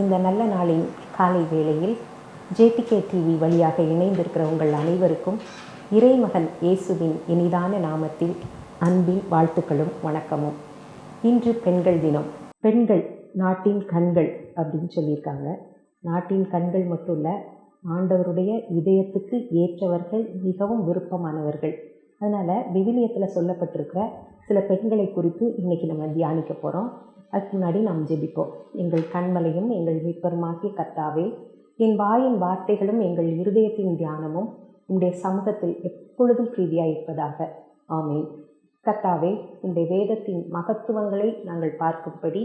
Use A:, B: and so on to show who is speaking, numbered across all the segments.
A: இந்த நல்ல நாளின் காலை வேளையில் ஜேடிகே டிவி வழியாக இணைந்திருக்கிற உங்கள் அனைவருக்கும் இறைமகன் இயேசுவின் இனிதான நாமத்தில் அன்பின் வாழ்த்துக்களும் வணக்கமும். இன்று பெண்கள் தினம். பெண்கள் நாட்டின் கண்கள் அப்படின்னு சொல்லியிருக்காங்க. நாட்டின் கண்கள் மட்டும் இல்லை, ஆண்டவருடைய இதயத்துக்கு ஏற்றவர்கள், மிகவும் விருப்பமானவர்கள். அதனால் விவிலியத்தில் சொல்லப்பட்டிருக்கிற சில பெண்களை குறித்து இன்றைக்கி நம்ம தியானிக்க போகிறோம். அதுக்கு முன்னாடி நாம் ஜெபிப்போம். எங்கள் கண்மலையும் எங்கள் மீட்பருமாகிய கர்த்தாவே, என் வாயின் வார்த்தைகளும் எங்கள் இருதயத்தின் தியானமும் உங்களுடைய சமூகத்தில் எப்பொழுதும் பிரீதியாக இருப்பதாக. ஆமேன். கர்த்தாவே, உங்களுடைய வேதத்தின் மகத்துவங்களை நாங்கள் பார்க்கும்படி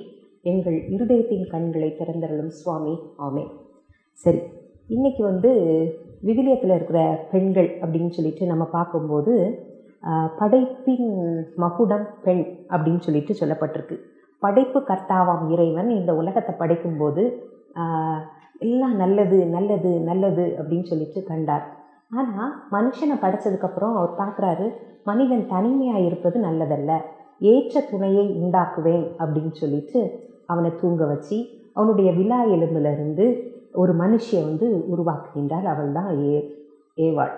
A: எங்கள் இருதயத்தின் கண்களை திறந்தருளும் சுவாமி. ஆமேன். சரி, இன்றைக்கி விவிலியத்தில் இருக்கிற பெண்கள் அப்படின்னு சொல்லிட்டு நம்ம பார்க்கும்போது படைப்பின் மகுடம் பெண் அப்படின்னு சொல்லிட்டு சொல்லப்பட்டிருக்கு. படைப்பு கர்த்தாவாம் இறைவன் இந்த உலகத்தை படைக்கும்போது எல்லாம் நல்லது நல்லது நல்லது அப்படின்னு சொல்லிட்டு கண்டார். ஆனால் மனுஷனை படைச்சதுக்கப்புறம் அவர் பார்க்குறாரு, மனிதன் தனிமையாக இருப்பது நல்லதல்ல, ஏற்ற துணையை உண்டாக்குவேன் அப்படின்னு சொல்லிட்டு அவனை தூங்க வச்சு அவனுடைய விலா எலும்பிலிருந்து ஒரு மனுஷியை உருவாக்குகின்றார். அவள் தான் ஏவாள்.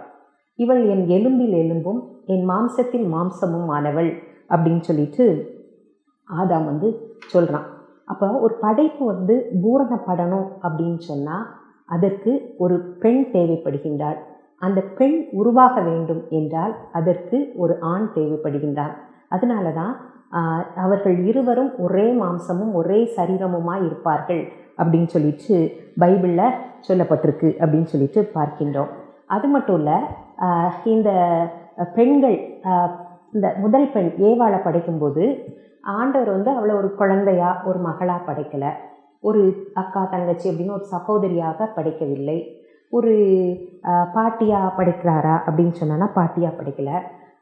A: இவள் என் எலும்பில் எலும்பும் என் மாம்சத்தில் மாம்சமும் ஆனவள் அப்படின்னு சொல்லிட்டு ஆதாம் சொல்கிறான். அப்போ ஒரு படைப்பு பூரணப்படணும் அப்படின்னு சொன்னால் அதற்கு ஒரு பெண் தேவைப்படுகின்றாள். அந்த பெண் உருவாக வேண்டும் என்றால் அதற்கு ஒரு ஆண் தேவைப்படுகின்றான். அதனால தான் அவர்கள் இருவரும் ஒரே மாம்சமும் ஒரே சரீரமுமாய் இருப்பார்கள் அப்படின்னு சொல்லிட்டு பைபிளில் சொல்லப்பட்டிருக்கு அப்படின்னு சொல்லிட்டு பார்க்கின்றோம். அது மட்டும் இல்லை, இந்த பெண்கள், இந்த முதல் பெண் ஏவாளை படைக்கும்போது ஆண்டவர் அவளை ஒரு குழந்தையா ஒரு மகளாக படைக்கலை, ஒரு அக்கா தங்கச்சி அப்படின்னு ஒரு சகோதரியாக படைக்கவில்லை, ஒரு பாட்டியாக படைக்கிறாரா அப்படின்னு சொன்னா பாட்டியாக படைக்கலை.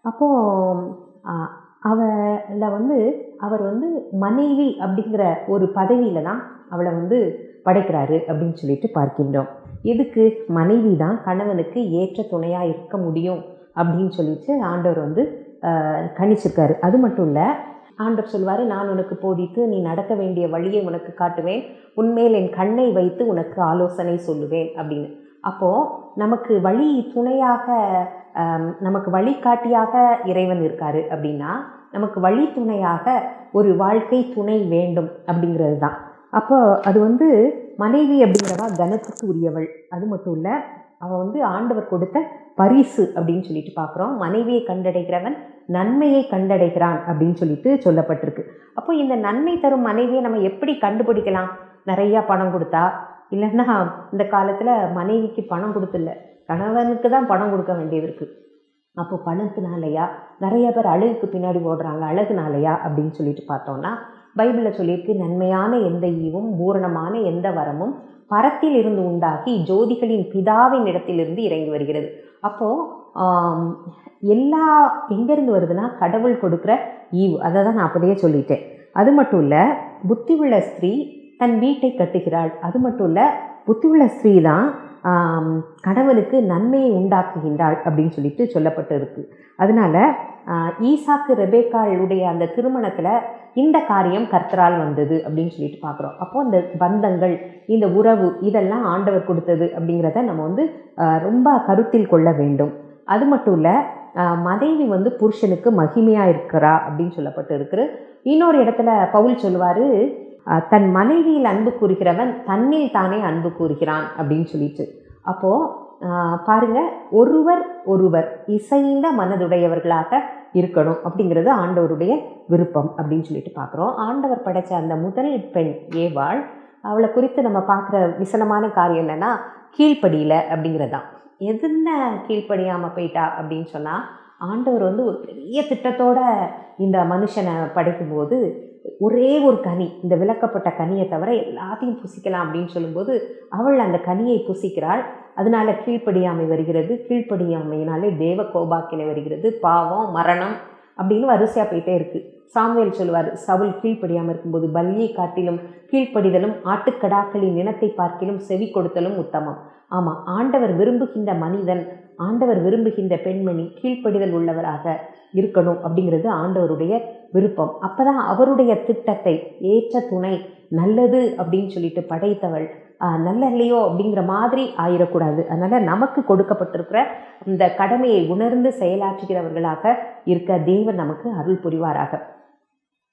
A: அப்போது அவளை அவர் மனைவி அப்படிங்கிற ஒரு பதவியில் தான் அவளை படைக்கிறாரு அப்படின்னு சொல்லிட்டு பார்க்கின்றோம். எதுக்கு? மனைவி தான் கணவனுக்கு ஏற்ற துணையாக இருக்க முடியும் அப்படின்னு சொல்லிட்டு ஆண்டவர் கணிச்சிருக்காரு. அது மட்டும் இல்லை, ஆண்டவர் சொல்வார், நான் உனக்கு போதித்து நீ நடக்க வேண்டிய வழியை உனக்கு காட்டுவேன், உன்மேல் என் கண்ணை வைத்து உனக்கு ஆலோசனை சொல்லுவேன் அப்படின்னு. அப்போது நமக்கு வழி துணையாக, நமக்கு வழிகாட்டியாக இறைவன் இருக்காரு அப்படின்னா நமக்கு வழி துணையாக ஒரு வாழ்க்கை துணை வேண்டும் அப்படிங்கிறது தான். அப்போ அது மனைவி அப்படிங்கிறவா கனத்துக்கு உரியவள். அது மட்டும் இல்லை, அவள் ஆண்டவர் கொடுத்த பரிசு அப்படின்னு சொல்லிட்டு பார்க்குறோம். மனைவியை கண்டடைகிறவன் நன்மையை கண்டடைகிறான் அப்படின்னு சொல்லிட்டு சொல்லப்பட்டிருக்கு. அப்போ இந்த நன்மை தரும் மனைவியை நம்ம எப்படி கண்டுபிடிக்கலாம்? நிறையா பணம் கொடுத்தா, இல்லைன்னா இந்த காலத்தில் மனைவிக்கு பணம் கொடுத்துல கணவனுக்கு தான் பணம் கொடுக்க வேண்டியது இருக்குது. அப்போ பணத்தினாலையா? நிறைய பேர் அழகுக்கு பின்னாடி ஓடுறாங்க, அழகுனாலையா அப்படின்னு சொல்லிட்டு பார்த்தோம்னா பைபிளில் சொல்லியிருக்கு, நன்மையான எந்த ஈவும் பூரணமான எந்த வரமும் பரத்தில் இருந்து உண்டாகி ஜோதிகளின் பிதாவின் இடத்திலிருந்து இறங்கி வருகிறது. அப்போது எல்லா எங்கேருந்து வருதுன்னா கடவுள் கொடுக்குற ஈவு. அதை தான் நான் அப்போதையே சொல்லிட்டேன். அது மட்டும் இல்லை, புத்தி உள்ள ஸ்திரீ தன் வீட்டை கட்டுகிறாள். அது மட்டும் இல்லை, புத்தி உள்ள ஸ்திரீ தான் கணவனுக்கு நன்மையை உண்டாக்குகின்றாள் அப்படின்னு சொல்லிட்டு சொல்லப்பட்டு இருக்கு. அதனால ஈசாக்கு ரெபேக்காளுடைய அந்த திருமணத்தில் இந்த காரியம் கர்த்தரால் வந்தது அப்படின்னு சொல்லிட்டு பார்க்குறோம். அப்போது இந்த பந்தங்கள், இந்த உறவு, இதெல்லாம் ஆண்டவர் கொடுத்தது அப்படிங்கிறத நம்ம ரொம்ப கருத்தில் கொள்ள வேண்டும். அது மட்டும் இல்லை, மனைவி புருஷனுக்கு மகிமையாக இருக்கிறா அப்படின்னு சொல்லப்பட்டு இருக்கு. இன்னொரு இடத்துல பவுல் சொல்லுவார், தன் மனைவியில் அன்பு கூறுகிறவன் தன்னில் தானே அன்பு கூறுகிறான் அப்படின்னு சொல்லிட்டு. அப்போது பாருங்கள், ஒருவர் இசைந்த மனதுடையவர்களாக இருக்கணும் அப்படிங்கிறது ஆண்டவருடைய விருப்பம் அப்படின்னு சொல்லிட்டு பார்க்குறோம். ஆண்டவர் படைத்த அந்த முதல் பெண் ஏவாள், அவளை குறித்து நம்ம பார்க்குற விசனமான காரியம் என்னென்னா கீழ்ப்படியில் அப்படிங்கிறதான். எதுன கீழ்ப்படியாமல் போயிட்டா அப்படின்னு சொன்னால், ஆண்டவர் ஒரு பெரிய திட்டத்தோடு இந்த மனுஷனை படைக்கும்போது ஒரே ஒரு கனி, இந்த விளக்கப்பட்ட கனியை தவிர எல்லாத்தையும் புசிக்கலாம் அப்படின்னு சொல்லும்போது அவள் அந்த கனியை புசிக்கிறாள். அதனால கீழ்ப்படியாமை வருகிறது. கீழ்ப்படியாமையினாலே தேவ கோபாக்கினை வருகிறது, பாவம், மரணம் அப்படின்னு வரிசையாக போயிட்டே இருக்குது. சாமுவேல் சொல்லுவார், சவுல் கீழ்ப்படியாமல் இருக்கும்போது பலியை காட்டிலும் கீழ்ப்படிதலும் ஆட்டுக்கடாக்களின் இனத்தை பார்க்கிலும் செவி கொடுத்தலும் உத்தமம். ஆமாம், ஆண்டவர் விரும்புகின்ற மனிதன், ஆண்டவர் விரும்புகின்ற பெண்மணி கீழ்ப்படிதல் உள்ளவராக இருக்கணும் அப்படிங்கிறது ஆண்டவருடைய விருப்பம். அப்போ தான் அவருடைய திட்டத்தை, ஏற்ற துணை நல்லது அப்படின்னு சொல்லிட்டு படைத்தவள் நல்ல இல்லையோ அப்படிங்கிற மாதிரி ஆயிடக்கூடாது. அதனால் நமக்கு கொடுக்கப்பட்டிருக்கிற இந்த கடமையை உணர்ந்து செயலாற்றுகிறவர்களாக இருக்க தேவன் நமக்கு அருள் புரிவாராக.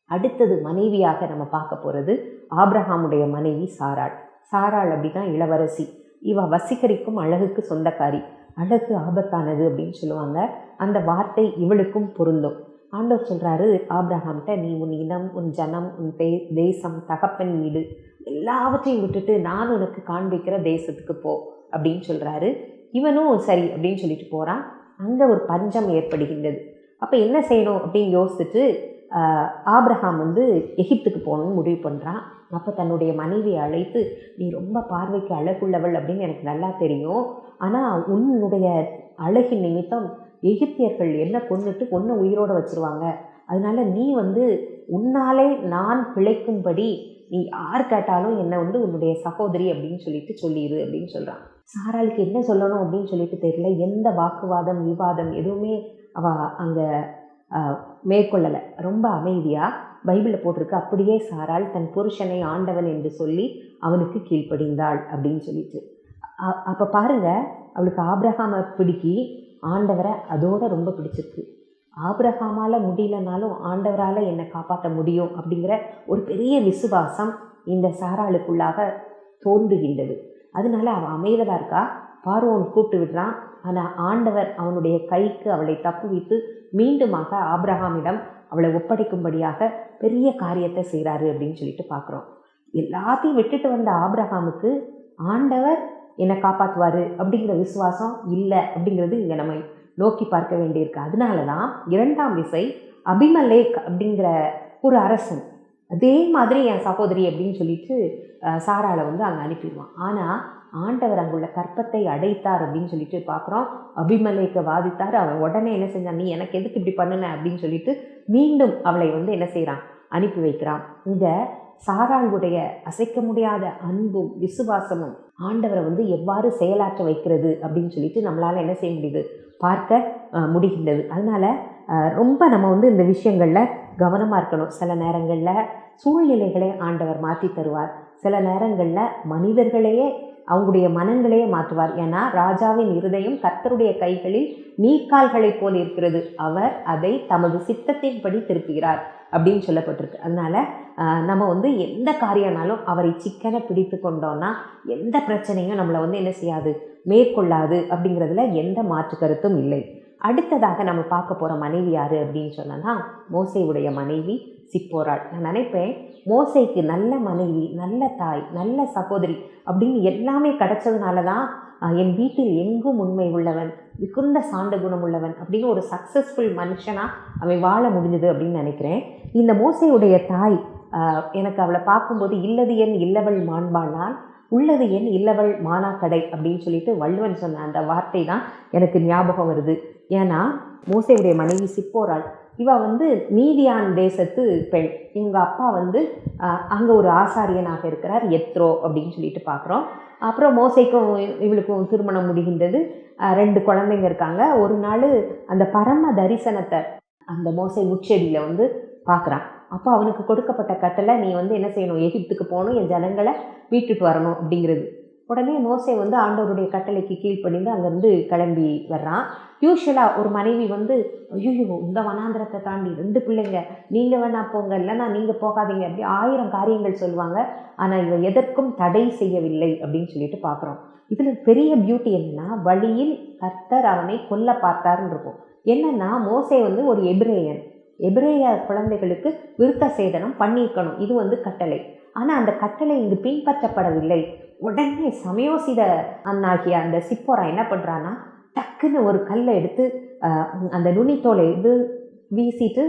A: அடுத்தது மனைவியாக நம்ம பார்க்க போகிறது ஆபிரகாமுடைய மனைவி சாராள். சாராள் அப்படின்னா இளவரசி. இவ வசீகரிக்கும் அழகுக்கு சொந்தக்காரி. அழகு ஆபத்தானது அப்படின்னு சொல்லுவாங்க. அந்த வார்த்தை இவளுக்கும் பொருந்தும். ஆண்டவர் சொல்கிறாரு ஆபிரகாம்கிட்ட, நீ உன் இனம், உன் ஜனம், உன் தேசம், தகப்பன் வீடு எல்லாவற்றையும் விட்டுட்டு நான் உனக்கு காண்பிக்கிற தேசத்துக்கு போ அப்படின்னு சொல்கிறாரு. இவனும் சரி அப்படின்னு சொல்லிட்டு போகிறான். அங்கே ஒரு பஞ்சம் ஏற்படுகின்றது. அப்போ என்ன செய்யணும் அப்படின்னு யோசிச்சுட்டு ஆபிரகாம் எகிப்துக்கு போகணும்னு முடிவு பண்ணுறான். அப்போ தன்னுடைய மனைவியை அழைத்து, நீ ரொம்ப பார்வைக்கு அழகுள்ளவள் அப்படின்னு எனக்கு நல்லா தெரியும், ஆனால் உன்னுடைய அழகின் நிமித்தம் எகிப்தியர்கள் என்ன கொன்னுட்டு ஒன்று உயிரோடு வச்சுருவாங்க. அதனால நீ உன்னாலே நான் பிழைக்கும்படி நீ யார் கேட்டாலும் என்னை உன்னுடைய சகோதரி அப்படின்னு சொல்லிடு அப்படின்னு சொல்கிறான். சாராளுக்கு என்ன சொல்லணும் அப்படின்னு சொல்லிட்டு தெரியல. எந்த வாக்குவாதம் விவாதம் எதுவுமே அவள் அங்கே மேற்கொள்ளலை. ரொம்ப அமைதியாக பைபிளில் போட்டிருக்கு, அப்படியே சாராள் தன் புருஷனை ஆண்டவன் என்று சொல்லி அவனுக்கு கீழ்ப்படிந்தாள் அப்படின்னு சொல்லிட்டு. அப்போ பாருங்க, அவளுக்கு ஆபிரகாமை பிடிக்கி ஆண்டவரை அதோட ரொம்ப பிடிச்சிருக்கு. ஆபிரகாமால் முடியலனாலும் ஆண்டவரால் என்னை காப்பாற்ற முடியும் அப்படிங்கிற ஒரு பெரிய விசுவாசம் இந்த சாராளுக்குள்ளாக தோன்றுகின்றது. அதனால அவள் அமைதலாக இருக்கா. பார்வோன் கூப்பிட்டு விடுறான். ஆனால் ஆண்டவர் அவனுடைய கைக்கு அவளை தப்புவித்து மீண்டுமாக ஆபிரகாமிடம் அவளை ஒப்படைக்கும்படியாக பெரிய காரியத்தை செய்கிறாரு அப்படின்னு சொல்லிட்டு பார்க்குறோம். எல்லாத்தையும் விட்டுட்டு வந்த ஆபிரகாமுக்கு ஆண்டவர் என்னை காப்பாற்றுவார் அப்படிங்கிற விசுவாசம் இல்லை அப்படிங்கிறது இங்கே நம்ம நோக்கி பார்க்க வேண்டியிருக்கு. அதனால தான் 2ஆம் விசை அபிமலேக் அப்படிங்கிற ஒரு அரசன் அதே மாதிரி என் சகோதரி அப்படின்னு சொல்லிட்டு சாராளை அங்கே அனுப்பிடுவான். ஆனால் ஆண்டவர் அங்குள்ள கற்பத்தை அடைத்தார் அப்படின்னு சொல்லிட்டு பார்க்குறோம். அபிமலேக்கை வாதித்தார். அவன் உடனே என்ன செஞ்சான், நீ எனக்கு எதுக்கு இப்படி பண்ணுன அப்படின்னு சொல்லிட்டு மீண்டும் அவளை என்ன செய்கிறான், அனுப்பி வைக்கிறான். இங்கே சாராளுடைய அசைக்க முடியாத அன்பும் விசுவாசமும் ஆண்டவரை எவ்வாறு செயலாற்ற வைக்கிறது அப்படின்னு சொல்லிட்டு நம்மளால் என்ன செய்ய முடியுது, பார்க்க முடிகின்றது. அதனால் ரொம்ப நம்ம இந்த விஷயங்களில் கவனமாக இருக்கணும். சில நேரங்களில் சூழ்நிலைகளை ஆண்டவர் மாற்றி தருவார். சில நேரங்களில் மனிதர்களையே அவங்களுடைய மனங்களையே மாற்றுவார். ஏன்னா ராஜாவின் இருதயம் கர்த்தருடைய கைகளில் நீர்க்கால்களைப் போல் இருக்கிறது, அவர் அதை தமது சித்தத்தின்படி திருப்புகிறார் அப்படின்னு சொல்லப்பட்டிருக்கு. அதனால் நம்ம எந்த காரியம்னாலும் அவரை சிக்கனை பிடித்து கொண்டோன்னா எந்த பிரச்சனையும் நம்மளை என்ன செய்யாது, மேற்கொள்ளாது அப்படிங்கிறதுல எந்த மாற்று கருத்தும் இல்லை. அடுத்ததாக நம்ம பார்க்க போகிற மனைவி யார் அப்படின்னு சொன்னோன்னா மோசேயுடைய மனைவி சிப்போராள். நான் நினைப்பேன், மோசேக்கு நல்ல மனைவி, நல்ல தாய், நல்ல சகோதரி அப்படின்னு எல்லாமே கிடைச்சதுனால தான் என் வீட்டில் எங்கும் உண்மை உள்ளவன், மிகுந்த சாண்ட குணம் உள்ளவன் அப்படின்னு ஒரு சக்ஸஸ்ஃபுல் மனுஷனாக அவன் வாழ முடிஞ்சது அப்படின்னு நினைக்கிறேன். இந்த மோசேயுடைய தாய் எனக்கு அவளை பார்க்கும்போது இல்லது என் இல்லவள் மாண்பானால் உள்ளது என் இல்லவள் மானாக்கடை அப்படின்னு சொல்லிட்டு வள்ளுவன் சொன்ன அந்த வார்த்தை தான் எனக்கு ஞாபகம் வருது. ஏன்னா மோசேயுடைய மனைவி சிப்போராள், இவ மீதியான் தேசத்து பெண். இவங்க அப்பா அங்கே ஒரு ஆசாரியனாக இருக்கிறார், எத்ரோ அப்படின்னு சொல்லிட்டு பார்க்குறோம். அப்புறம் மோசேக்கும் இவளுக்கும் திருமணம் முடிகின்றது. 2 குழந்தைங்க இருக்காங்க. ஒரு நாள் அந்த பரம தரிசனத்தை அந்த மோசே முச்செடியில் பார்க்குறான். அப்போ அவனுக்கு கொடுக்கப்பட்ட கட்டளை, நீ என்ன செய்யணும், எகிப்துக்கு போகணும், என் ஜனங்களை மீட்டுட்டு வரணும் அப்படிங்கிறது. உடனே மோசே ஆண்டவருடைய கட்டளைக்கு கீழ்ப்படிந்து அங்கேருந்து கிளம்பி வர்றான். யூஸ்வலாக ஒரு மனைவி ஐயோ இந்த வனாந்திரத்தை தாண்டி 2 பிள்ளைங்க, நீங்கள் வேணா போங்க, இல்லைன்னா நீங்கள் போகாதீங்க, அப்படி 1000 காரியங்கள் சொல்லுவாங்க. ஆனால் இவ எதற்கும் தடை செய்யவில்லை அப்படின்னு சொல்லிட்டு பார்க்குறோம். இதில் பெரிய பியூட்டி என்னென்னா, வழியில் கர்த்தர் அவனை கொல்ல பார்த்தாருன்னு இருக்கும். என்னென்னா மோசே ஒரு எபிரேய குழந்தைகளுக்கு விருத்த சேதனம் பண்ணியிருக்கணும், இது கட்டளை. ஆனால் அந்த கட்டளை இங்கு பின்பற்றப்படவில்லை. உடனே சமயோசித அண்ணாகிய அந்த சிப்போரா என்ன பண்ணுறான்னா, டக்குன்னு ஒரு கல்லை எடுத்து அந்த நுனித்தோலை வீசிட்டு,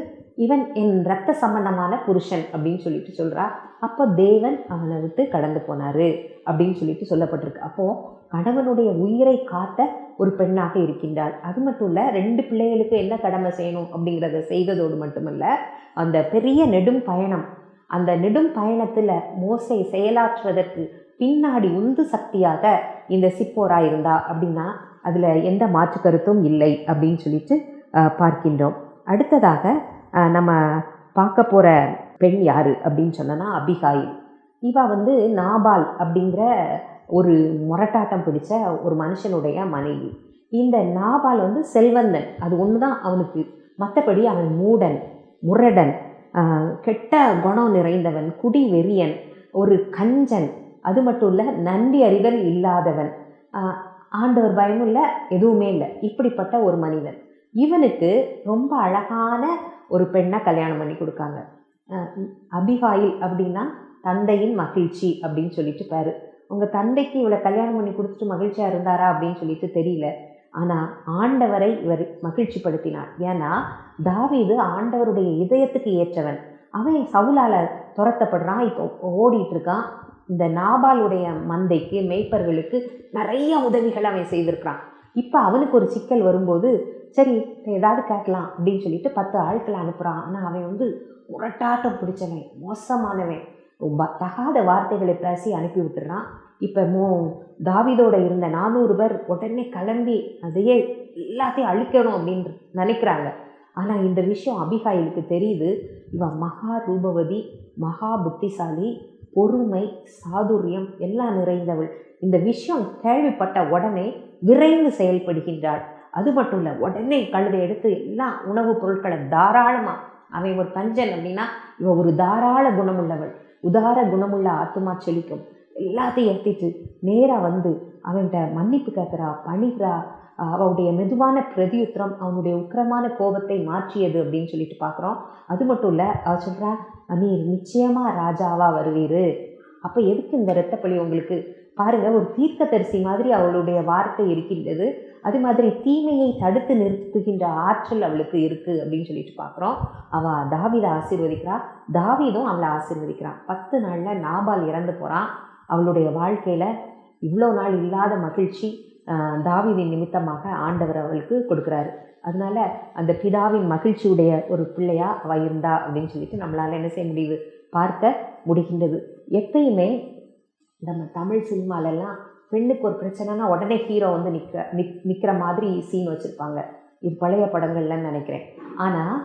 A: இவன் என் இரத்த சம்பந்தமான புருஷன் அப்படின்னு சொல்லிட்டு சொல்கிறா. அப்போ தேவன் அவனை விட்டு கடந்து போனார் அப்படின்னு சொல்லிட்டு சொல்லப்பட்டிருக்கு. அப்போது கணவனுடைய உயிரை காத்த ஒரு பெண்ணாக இருக்கின்றாள். அது மட்டும் இல்லை, 2 பிள்ளைகளுக்கு என்ன கடமை செய்யணும் அப்படிங்கிறத செய்ததோடு மட்டுமல்ல, அந்த பெரிய நெடும் பயணம், அந்த நெடும் பயணத்தில் மோசே செயலாற்றுவதற்கு பின்னாடி உந்து சக்தியாக இந்த சிப்போரா இருந்தா அப்படின்னா அதில் எந்த மாற்று கருத்தும் இல்லை அப்படின்னு சொல்லிட்டு பார்க்கின்றோம். அடுத்ததாக நம்ம பார்க்க போகிற பெண் யார் அப்படின்னு சொன்னோன்னா அபிகாயில். இவ வந்து நாபால் அப்படிங்கிற ஒரு முரட்டாட்டம் பிடிச்ச ஒரு மனுஷனுடைய மனைவி. இந்த நாபால் வந்து செல்வந்தன், அது ஒன்று தான் அவனுக்கு. மற்றபடி அவன் மூடன், முரடன், கெட்ட குணம் நிறைந்தவன், குடி வெறியன், ஒரு கஞ்சன், அது மட்டும் இல்லை நன்றி அறிதல் இல்லாதவன், ஆண்டவர் பயமும் இல்லை, எதுவுமே இல்லை. இப்படிப்பட்ட ஒரு மனிதன். இவனுக்கு ரொம்ப அழகான ஒரு பெண்ணை கல்யாணம் பண்ணி கொடுக்காங்க. அபிகாயில் அப்படின்னா தந்தையின் மகிழ்ச்சி அப்படின்னு சொல்லிட்டு பேரு. உங்கள் தந்தைக்கு இவளை கல்யாணம் பண்ணி கொடுத்துட்டு மகிழ்ச்சியாக இருந்தாரா அப்படின்னு சொல்லிட்டு தெரியல. ஆனால் ஆண்டவரை இவர் மகிழ்ச்சி படுத்தினார். ஏன்னா தாவீது ஆண்டவருடைய இதயத்துக்கு ஏற்றவன். அவன் சவுலால துரத்தப்படுறான், இப்போ ஓடிட்டு இருக்கான். இந்த நாபாலுடைய மந்தைக்கு, மேய்ப்பர்களுக்கு நிறைய உதவிகள் அவன் செய்திருக்கிறான். இப்போ அவனுக்கு ஒரு சிக்கல் வரும்போது சரி ஏதாவது கேட்கலாம் அப்படின்னு சொல்லிட்டு 10 ஆட்களை அனுப்புகிறான். ஆனால் அவன் வந்து முரட்டாட்டம் பிடிச்சவன், மோசமானவன், ரொம்ப தகாத வார்த்தைகளை பேசி அனுப்பி விட்டுறான். இப்போ தாவீதோட இருந்த 400 பேர் உடனே கிளம்பி அதையே எல்லாத்தையும் அழிக்கணும் அப்படின்னு நினைக்கிறாங்க. ஆனால் இந்த விஷயம் அபிகாயிலுக்கு தெரியுது. இவன் மகா ரூபவதி, மகா புத்திசாலி, பொறுமை, சாதுரியம் எல்லாம் நிறைந்தவள். இந்த விஷயம் கேள்விப்பட்ட உடனே விரைந்து செயல்படுகின்றாள். அது மட்டும் இல்லை, உடனே கழுதை எடுத்து எல்லா உணவுப் பொருட்களை தாராளமாக, அவன் ஒரு கஞ்சன் அப்படின்னா இவன் ஒரு தாராள குணமுள்ளவள், உதார குணமுள்ள ஆத்துமா செழிக்கும், எல்லாத்தையும் ஏற்றிட்டு நேராக வந்து அவன்கிட்ட மன்னிப்பு கேட்குறா, பணிகிறா. அவனுடைய மெதுவான பிரதியுத்திரம் அவனுடைய உக்கிரமான கோபத்தை மாற்றியது அப்படின்னு சொல்லிட்டு பார்க்குறோம். அது மட்டும் இல்லை, அவள் சொல்கிறா, நீர் நிச்சயமாக ராஜாவாக வருவீர். அப்போ எதுக்கு இந்த இரத்தப்பழி உங்களுக்கு? பாருங்கள், ஒரு தீர்க்கதரிசி மாதிரி அவளுடைய வார்த்தை இருக்கின்றது. அது மாதிரி தீமையை தடுத்து நிறுத்துகின்ற ஆற்றல் அவளுக்கு இருக்குது அப்படின்னு சொல்லிட்டு பார்க்குறோம். அவள் தாவீதை ஆசீர்வதிக்கிறா, தாவீதும் அவளை ஆசீர்வதிக்கிறான். 10 நாளில் நாபால் இறந்து போகிறான். அவளுடைய வாழ்க்கையில் இவ்வளோ நாள் இல்லாத மகிழ்ச்சி தாவீதின் நிமித்தமாக ஆண்டவர் அவளுக்கு கொடுக்குறாரு. அதனால அந்த பிதாவின் மகிழ்ச்சியுடைய ஒரு பிள்ளையா அவள் இருந்தா அப்படின்னு சொல்லிட்டு நம்மளால் என்ன செய்ய முடியுது, பார்க்க முடிகின்றது. எப்பயுமே நம்ம தமிழ் சினிமாலெல்லாம் பெண்ணுக்கு ஒரு பிரச்சனைனா உடனே ஹீரோ வந்து நிற்கிற மாதிரி சீன் வச்சுருப்பாங்க. இது பழைய படங்கள்லன்னு நினைக்கிறேன். ஆனால்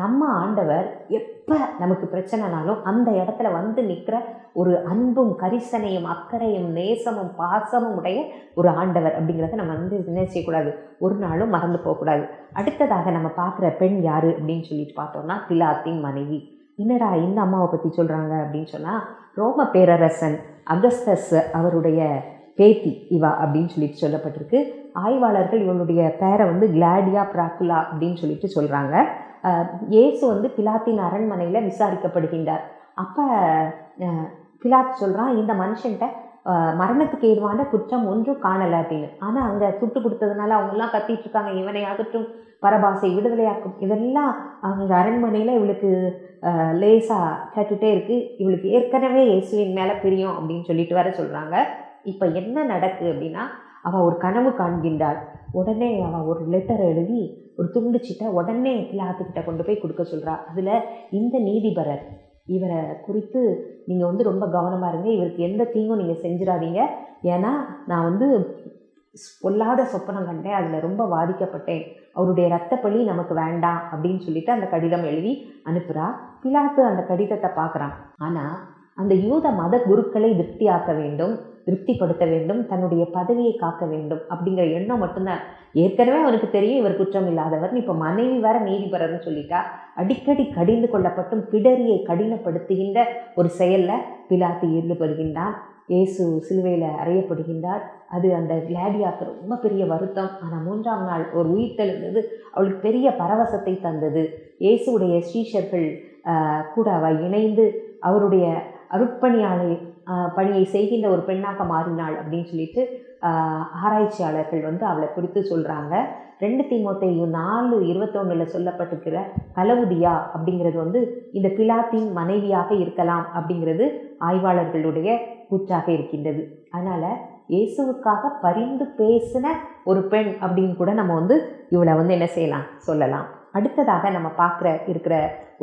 A: நம்ம ஆண்டவர் எப்போ நமக்கு பிரச்சனைனாலும் அந்த இடத்துல வந்து நிற்கிற ஒரு அன்பும் கரிசனையும் அக்கறையும் நேசமும் பாசமும் உடைய ஒரு ஆண்டவர் அப்படிங்கிறத நம்ம வந்து என்ன செய்யக்கூடாது, ஒரு நாளும் மறந்து போகக்கூடாது. அடுத்ததாக நம்ம பார்க்குற பெண் யார் அப்படின்னு சொல்லிட்டு பார்த்தோம்னா பிலாத்தின் மனைவி. என்னடா இந்த அம்மாவை பற்றி சொல்கிறாங்க அப்படின்னு சொன்னால், ரோம பேரரசன் அகஸ்டஸ் அவருடைய பேத்தி இவா அப்படின்னு சொல்லிட்டு சொல்லப்பட்டிருக்கு. ஆய்வாளர்கள் இவனுடைய பேரை வந்து கிளாடியா பிராக்குலா அப்படின்னு சொல்லிட்டு சொல்கிறாங்க. இயேசு வந்து பிலாத்தின் அரண்மனையில் விசாரிக்கப்படுகின்றார். அப்போ பிலாத் சொல்கிறான், இந்த மனுஷன்கிட்ட மரணத்துக்கு ஏதுவான குற்றம் ஒன்றும் காணலை அப்படின்னு. ஆனால் அங்கே சுட்டு கொடுத்ததுனால அவங்கெல்லாம் கத்திட்டு இருக்காங்க, இவனை ஆகட்டும், பரபாசை விடுதலையாக்கும், இதெல்லாம் அங்கே அரண்மனையில் இவளுக்கு லேசாக கேட்டுகிட்டே இருக்குது. இவளுக்கு ஏற்கனவே இயேசுவின் மேலே பிரியும் அப்படின்னு சொல்லிட்டு வர சொல்கிறாங்க. இப்போ என்ன நடக்கு அப்படின்னா, அவள் ஒரு கனவு காண்கின்றாள். உடனே அவள் ஒரு லெட்டரை எழுதி ஒரு துண்டுச்சிட்ட உடனே பிலாத்துக்கிட்ட கொண்டு போய் கொடுக்க சொல்கிறா. அதில் இந்த நீதிபரர் இவரை குறித்து நீங்கள் வந்து ரொம்ப கவனமாக இருங்க, இவருக்கு எந்த தீங்கும் நீங்கள் செஞ்சிடாதீங்க, ஏன்னா நான் வந்து பொல்லாத சொப்பனம் கண்டேன், அதில் ரொம்ப பாதிக்கப்பட்டேன், அவருடைய இரத்தப்பழி நமக்கு வேண்டாம் அப்படின்னு சொல்லிட்டு அந்த கடிதம் எழுதி அனுப்புகிறா. பிலாத்து அந்த கடிதத்தை பார்க்குறான். ஆனால் அந்த யூத மத குருக்களை திருப்திப்படுத்த வேண்டும், தன்னுடைய பதவியை காக்க வேண்டும் அப்படிங்கிற எண்ணம் மட்டும்தான். ஏற்கனவே அவனுக்கு தெரியும் இவர் குற்றம் இல்லாதவர், இப்போ மனைவி வேற நீதிபரர்னு சொல்லிட்டா. அடிக்கடி கடிந்து கொள்ளப்பட்டும் பிடரியை கடினப்படுத்துகின்ற ஒரு செயலில் பிலாத்து ஈடுபடுகின்றான். இயேசு சிலுவையில் அறையப்படுகின்றார். அது அந்த கிளாடியாவுக்கு ரொம்ப பெரிய வருத்தம். ஆனால் 3ஆம் நாள் ஒரு உயிர்த்தெழுந்தது அவளுக்கு பெரிய பரவசத்தை தந்தது. இயேசுடைய ஸ்ரீஷர்கள் கூட அவள் இணைந்து அவருடைய பணியை செய்கின்ற ஒரு பெண்ணாக மாறினாள் அப்படின்னு சொல்லிட்டு ஆராய்ச்சியாளர்கள் வந்து அவளை குறித்து சொல்கிறாங்க. 2 தீமோத்தேயு 4:21 சொல்லப்பட்டிருக்கிற கலவுதியா அப்படிங்கிறது வந்து இந்த பிலாத்தின் மனைவியாக இருக்கலாம் அப்படிங்கிறது ஆய்வாளர்களுடைய கூற்றாக இருக்கின்றது. அதனால் இயேசுவுக்காக பரிந்து பேசின ஒரு பெண் அப்படின்னு கூட நம்ம வந்து இவளை வந்து என்ன செய்யலாம், சொல்லலாம். அடுத்ததாக நம்ம இருக்கிற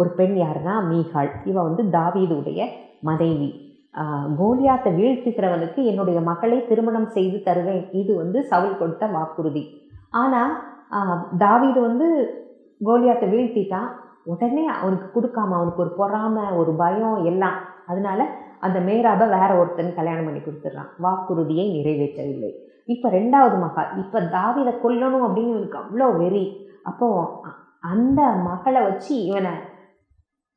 A: ஒரு பெண் யாருன்னா மீகாள். இவ வந்து தாவீதுடைய மனைவி. கோலியாத்தை வீழ்த்துகிறவனுக்கு என்னுடைய மகளை திருமணம் செய்து தருவேன், இது வந்து சவுல் கொடுத்த வாக்குறுதி. ஆனால் தாவீது வந்து கோலியாத்தை வீழ்த்திட்டான். உடனே அவனுக்கு கொடுக்காம அவனுக்கு ஒரு பொறாமை, ஒரு பயம் எல்லாம். அதனால அந்த மேராபை வேற ஒருத்தன் கல்யாணம் பண்ணி கொடுத்துட்றான். வாக்குறுதியை நிறைவேற்றவில்லை. இப்போ 2வது மகள், இப்போ தாவீதை கொல்லணும் அப்படின்னு இவனுக்கு அவ்வளோ வெறி. அப்போ அந்த மகளை வச்சு இவனை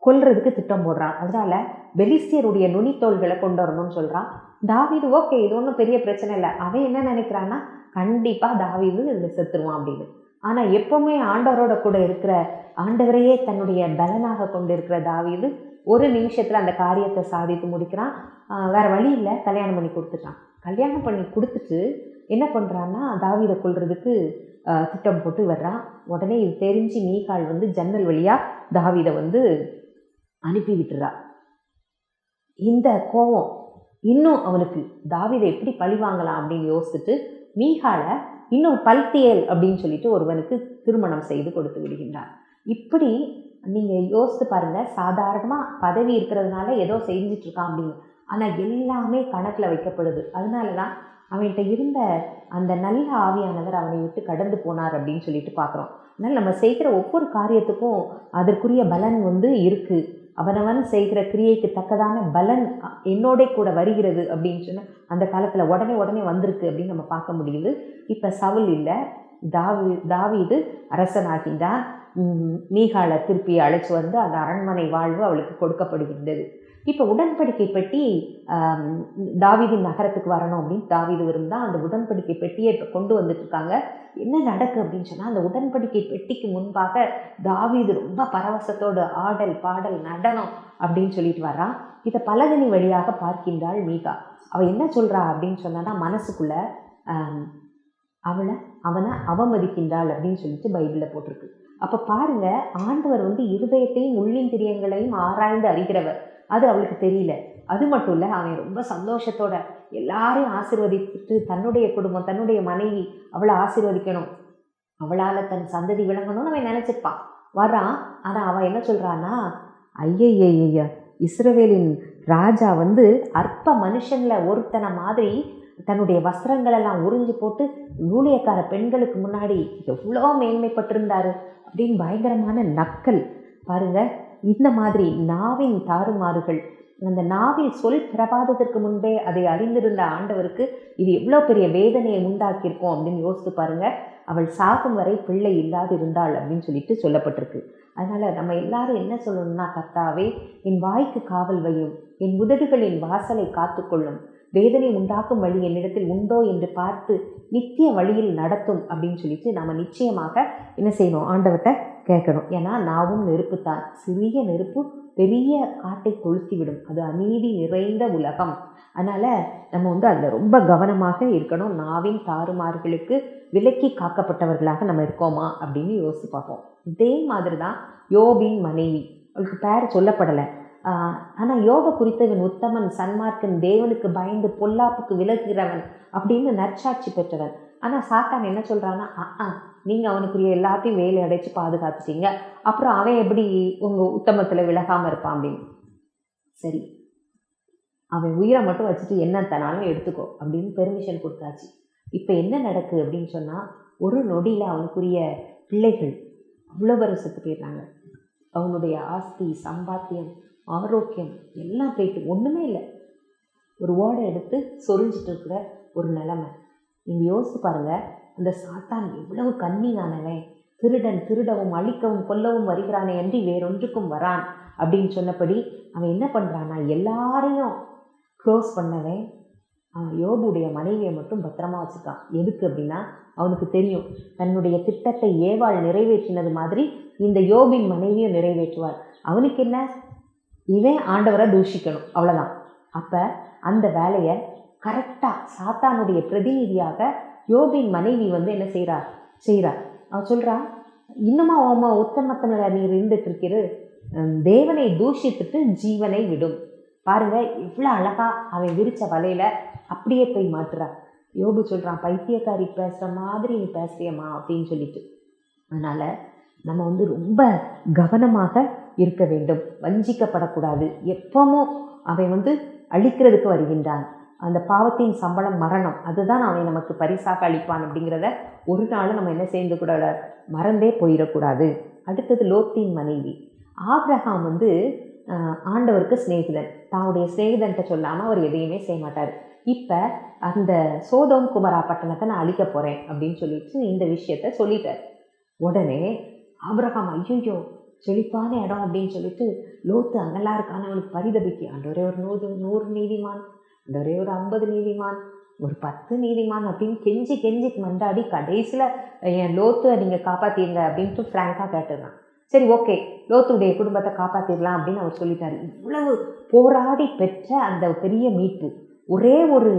A: கொல்றதுக்கு திட்டம் போடுறான். அதனால பெலிஸ்தியருடைய நுனித்தோள்களை கொண்டு வரணும்னு சொல்றான். தாவீது ஓகே, இது ஒன்றும் பெரிய பிரச்சனை இல்லை. அவன் என்ன நினைக்கிறான்னா, கண்டிப்பா தாவீது இதில் செத்துருவான் அப்படின்னு. ஆனா எப்பவுமே ஆண்டவரோட கூட இருக்கிற, ஆண்டவரையே தன்னுடைய பலனாக கொண்டு இருக்கிற தாவீது ஒரு நிமிஷத்துல அந்த காரியத்தை சாதித்து முடிக்கிறான். வேற வழி இல்லை, கல்யாணம் பண்ணி கொடுத்துட்டான். கல்யாணம் பண்ணி கொடுத்துட்டு என்ன பண்றான்னா, தாவீதை கொல்றதுக்கு திட்டம் போட்டு வர்றான். உடனே இது தெரிஞ்சு மீகாள் ஜன்னல் வழியா தாவீதை அனுப்பி விட்டுறா. இந்த கோபம் இன்னும் அவனுக்கு தாவீதை எப்படி பழி வாங்கலாம் அப்படின்னு யோசிச்சுட்டு மீகாளை இன்னும் பல்தியேல் அப்படின்னு சொல்லிட்டு ஒருவனுக்கு திருமணம் செய்து கொடுத்து விடுகின்றான். இப்படி நீங்கள் யோசித்து பாருங்க, சாதாரணமாக பதவி இருக்கிறதுனால ஏதோ செஞ்சிட்டு இருக்கான் அப்படின்னு, ஆனால் எல்லாமே கணக்கில் வைக்கப்படுது. அதனால தான் அவன்கிட்ட இருந்த அந்த நல்ல ஆவியானவர் அவனை விட்டு கடந்து போனார் அப்படின்னு சொல்லிட்டு பார்க்குறோம். அதனால் நம்ம செய்கிற ஒவ்வொரு காரியத்துக்கும் அதற்குரிய பலன் இருக்குது. அவனவன் செய்கிற கிரியைக்கு தக்கதான பலன் என்னோட கூட வருகிறது அப்படின்னு சொன்ன அந்த காலத்தில் உடனே வந்திருக்கு அப்படின்னு நம்ம பார்க்க முடியுது. இப்போ சவுல் இல்லை, தாவீது அரசனாகின்றான். மீகாளை திருப்பி அழைச்சி அந்த அரண்மனை வாழ்வு அவளுக்கு கொடுக்கப்படுகின்றது. இப்போ உடன்படிக்கை பெட்டி தாவீதின் நகரத்துக்கு வரணும் அப்படின்னு தாவீது விரும்புதான். அந்த உடன்படிக்கை பெட்டியை இப்போ கொண்டு வந்துட்டு இருக்காங்க. என்ன நடக்கு அப்படின்னு சொன்னால், அந்த உடன்படிக்கை பெட்டிக்கு முன்பாக தாவீது ரொம்ப பரவசத்தோடு ஆடல் பாடல் நடனம் அப்படின்னு சொல்லிட்டு வர்றான். இதை பலகனி வழியாக பார்க்கின்றாள் மீகா. அவள் என்ன சொல்கிறா அப்படின்னு சொன்னான்னா, மனசுக்குள்ள அவனை அவமதிக்கின்றாள் அப்படின்னு சொல்லிட்டு பைபிளில் போட்டிருக்கு. அப்போ பாருங்க, ஆண்டவர் இருதயத்தையும் உள்ளிந்திரியங்களையும் ஆராய்ந்து அறிகிறவர். அது அவளுக்கு தெரியல. அது மட்டும் இல்லை, அவன் ரொம்ப சந்தோஷத்தோட எல்லாரையும் ஆசீர்வதித்து தன்னுடைய குடும்பம், தன்னுடைய மனைவி அவளை ஆசீர்வதிக்கணும், அவளால் தன் சந்ததி விளங்கணும்னு அவன் நினச்சிருப்பான். வர்றான். ஆனால் அவன் என்ன சொல்கிறான்னா, ஐயய்யா, இஸ்ரவேலின் ராஜா அற்ப மனுஷனில் ஒருத்தனை மாதிரி தன்னுடைய வஸ்திரங்களெல்லாம் உறிஞ்சி போட்டு ஊழியக்கார பெண்களுக்கு முன்னாடி எவ்வளோ மேன்மைப்பட்டிருந்தாரு அப்படின்னு பயங்கரமான நக்கல். பாருங்க, இந்த மாதிரி நாவின் தாறுமாறுகள், அந்த நாவில் சொல் பிறப்பாததற்கு முன்பே அதை அறிந்திருந்த ஆண்டவருக்கு இது எவ்வளோ பெரிய வேதனையை உண்டாக்கியிருக்கோம் அப்படின்னு யோசித்து பாருங்க. அவள் சாகும் வரை பிள்ளை இல்லாது இருந்தாள் அப்படின்னு சொல்லிட்டு சொல்லப்பட்டிருக்கு. அதனால் நம்ம எல்லாரும் என்ன சொல்லணும்னா, கர்த்தாவே என் வாய்க்கு காவல் வையும், என் உதடுகளின் வாசலை காத்துக்கொள்ளும், வேதனை உண்டாக்கும் வழி என்னிடத்தில் உண்டோ என்று பார்த்து நித்திய வழியில் நடத்தும் அப்படின்னு சொல்லிட்டு நம்ம நிச்சயமாக என்ன செய்யணும், ஆண்டவர்கிட்ட கேட்கணும். ஏன்னா நாவும் நெருப்புத்தான், சிறிய நெருப்பு பெரிய காட்டை கொளுத்திவிடும், அது அநீதி நிறைந்த உலகம். அதனால் நம்ம அதில் ரொம்ப கவனமாக இருக்கணும். நாவின் தாறுமாறுகளுக்கு விலக்கி காக்கப்பட்டவர்களாக நம்ம இருக்கோமா அப்படின்னு யோசித்து பார்ப்போம். இதே மாதிரி தான் யோபின் மனைவி, அவளுக்கு பேர் சொல்லப்படலை. ஆனால் யோபை குறித்தவன் உத்தமன், சன்மார்க்கன், தேவனுக்கு பயந்து பொல்லாப்புக்கு விலகுகிறவன் அப்படின்னு நற்சாட்சி பெற்றவன். ஆனால் சாத்தான் என்ன சொல்கிறான்னா, நீங்கள் அவனுக்குரிய எல்லாத்தையும் வேலை அடைச்சி பாதுகாத்துட்டீங்க, அப்புறம் அவன் எப்படி உங்கள் உத்தமத்தில் விலகாமல் இருப்பான் அப்படின்னு. சரி, அவன் உயிரை மட்டும் வச்சுட்டு என்ன தனாலும் எடுத்துக்கோ அப்படின்னு பெர்மிஷன் கொடுத்தாச்சு. இப்போ என்ன நடக்கு அப்படின்னு சொன்னால், ஒரு நொடியில் அவனுக்குரிய பிள்ளைகள் அவ்வளோ பேர் செத்து போயிடுறாங்க. அவனுடைய ஆஸ்தி, சம்பாத்தியம், ஆரோக்கியம் எல்லாம் போயிட்டு ஒன்றுமே இல்லை. ஒரு ஓடை எடுத்து சொரிஞ்சிட்டு இருக்கிற ஒரு நிலைமை. நீங்கள் யோசித்து பாருங்கள், அந்த சாத்தான் எவ்வளவு கண்ணியானவன். திருடன் திருடவும் அழிக்கவும் கொல்லவும் வருகிறானே அன்றி வேறொன்றுக்கும் வரான் அப்படின்னு சொன்னபடி அவன் என்ன பண்ணுறான்னா, எல்லாரையும் க்ளோஸ் பண்ணவன் யோபுடைய மனைவியை மட்டும் பத்திரமா வச்சுருக்கான். எதுக்கு அப்படின்னா, அவனுக்கு தெரியும் தன்னுடைய திட்டத்தை ஏவாள் நிறைவேற்றினது மாதிரி இந்த யோபின் மனைவியை நிறைவேற்றுவார். அவனுக்கு என்ன, இவன் ஆண்டவரை தூஷிக்கணும், அவ்வளோதான். அப்போ அந்த வேலையை கரெக்டாக சாத்தானுடைய பிரதிநிதியாக யோபின் மனைவி என்ன செய்கிறா. அவள் சொல்கிறா, இன்னுமா ஓமா உத்தமத்தமிழ நீர் இருந்துட்டு இருக்கிறது, தேவனை தூஷித்துட்டு ஜீவனை விடும். பாருங்கள் எவ்வளோ அழகாக அவன் விரித்த வலையில் அப்படியே போய் மாட்டுறா. யோபு சொல்கிறான், பைத்தியக்காரி பேசுகிற மாதிரி நீ பேசுறியம்மா அப்படின்னு சொல்லிட்டு. அதனால் நம்ம ரொம்ப கவனமாக இருக்க வேண்டும், வஞ்சிக்கப்படக்கூடாது. எப்பவும் அவன் அழிக்கிறதுக்கு வருகின்றான். அந்த பாவத்தின் சம்பளம் மரணம், அதுதான் அவன் நமக்கு பரிசாக அளிப்பான் அப்படிங்கிறத ஒரு நாள் நம்ம என்ன செய்து கூட மறந்தே போயிடக்கூடாது. அடுத்தது லோத்தின் மனைவி. ஆபிரகாம் ஆண்டவருக்கு சிநேகிதன். தன்னுடைய சிநேகிதன்ட்ட சொல்லாமல் அவர் எதையுமே செய்ய மாட்டார். இப்போ அந்த சோதோம் குமரா பட்டணத்தை நான் அழிக்க போகிறேன் அப்படின்னு சொல்லிட்டு இந்த விஷயத்த சொல்லிட்டார். உடனே ஆபிரகாம் ஐயோ செழிப்பான இடம் அப்படின்னு சொல்லிட்டு லோத்து அங்கெல்லாம் இருக்கான்னு அவனுக்கு பரிதபிக்கு, ஆண்டவரே ஒரு 100 நீதிமான், ஆண்டவரே ஒரு 50 நீதிமான், ஒரு 10 நீதிமான் அப்படின்னு கெஞ்சி கெஞ்சி மண்டாடி கடைசியில் என் லோத்தை நீங்கள் காப்பாற்றிடுங்க அப்படின்ட்டு ஃப்ராங்காக கேட்டுடுறான். சரி ஓகே, லோத்துடைய குடும்பத்தை காப்பாற்றிடலாம் அப்படின்னு அவர் சொல்லிட்டாரு. இவ்வளவு போராடி பெற்ற அந்த பெரிய மீட்பு ஒரே ஒரு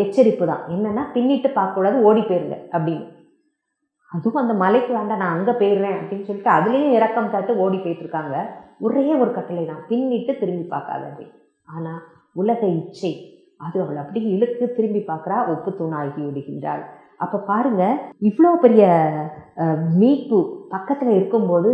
A: எச்சரிப்பு தான், என்னென்னா பின்னிட்டு பார்க்கக்கூடாது, ஓடி போயிருங்க அப்படின்னு. அதுவும் அந்த மலைக்கு வேண்டாம், நான் அங்கே போயிடுறேன் அப்படின்னு சொல்லிட்டு அதுலேயும் இறக்கம் காட்டு ஓடி போயிட்டுருக்காங்க. ஒரே ஒரு கட்டளை தான், பின்னிட்டு திரும்பி பார்க்காது அப்படின்னு. ஆனால் உலக இச்சை அது அவள் அப்படி இழுக்கு திரும்பி பார்க்குறா, ஒப்பு தூணாகி விடுகின்றாள். அப்போ பாருங்க, இவ்வளோ பெரிய மீட்பு பக்கத்தில் இருக்கும்போது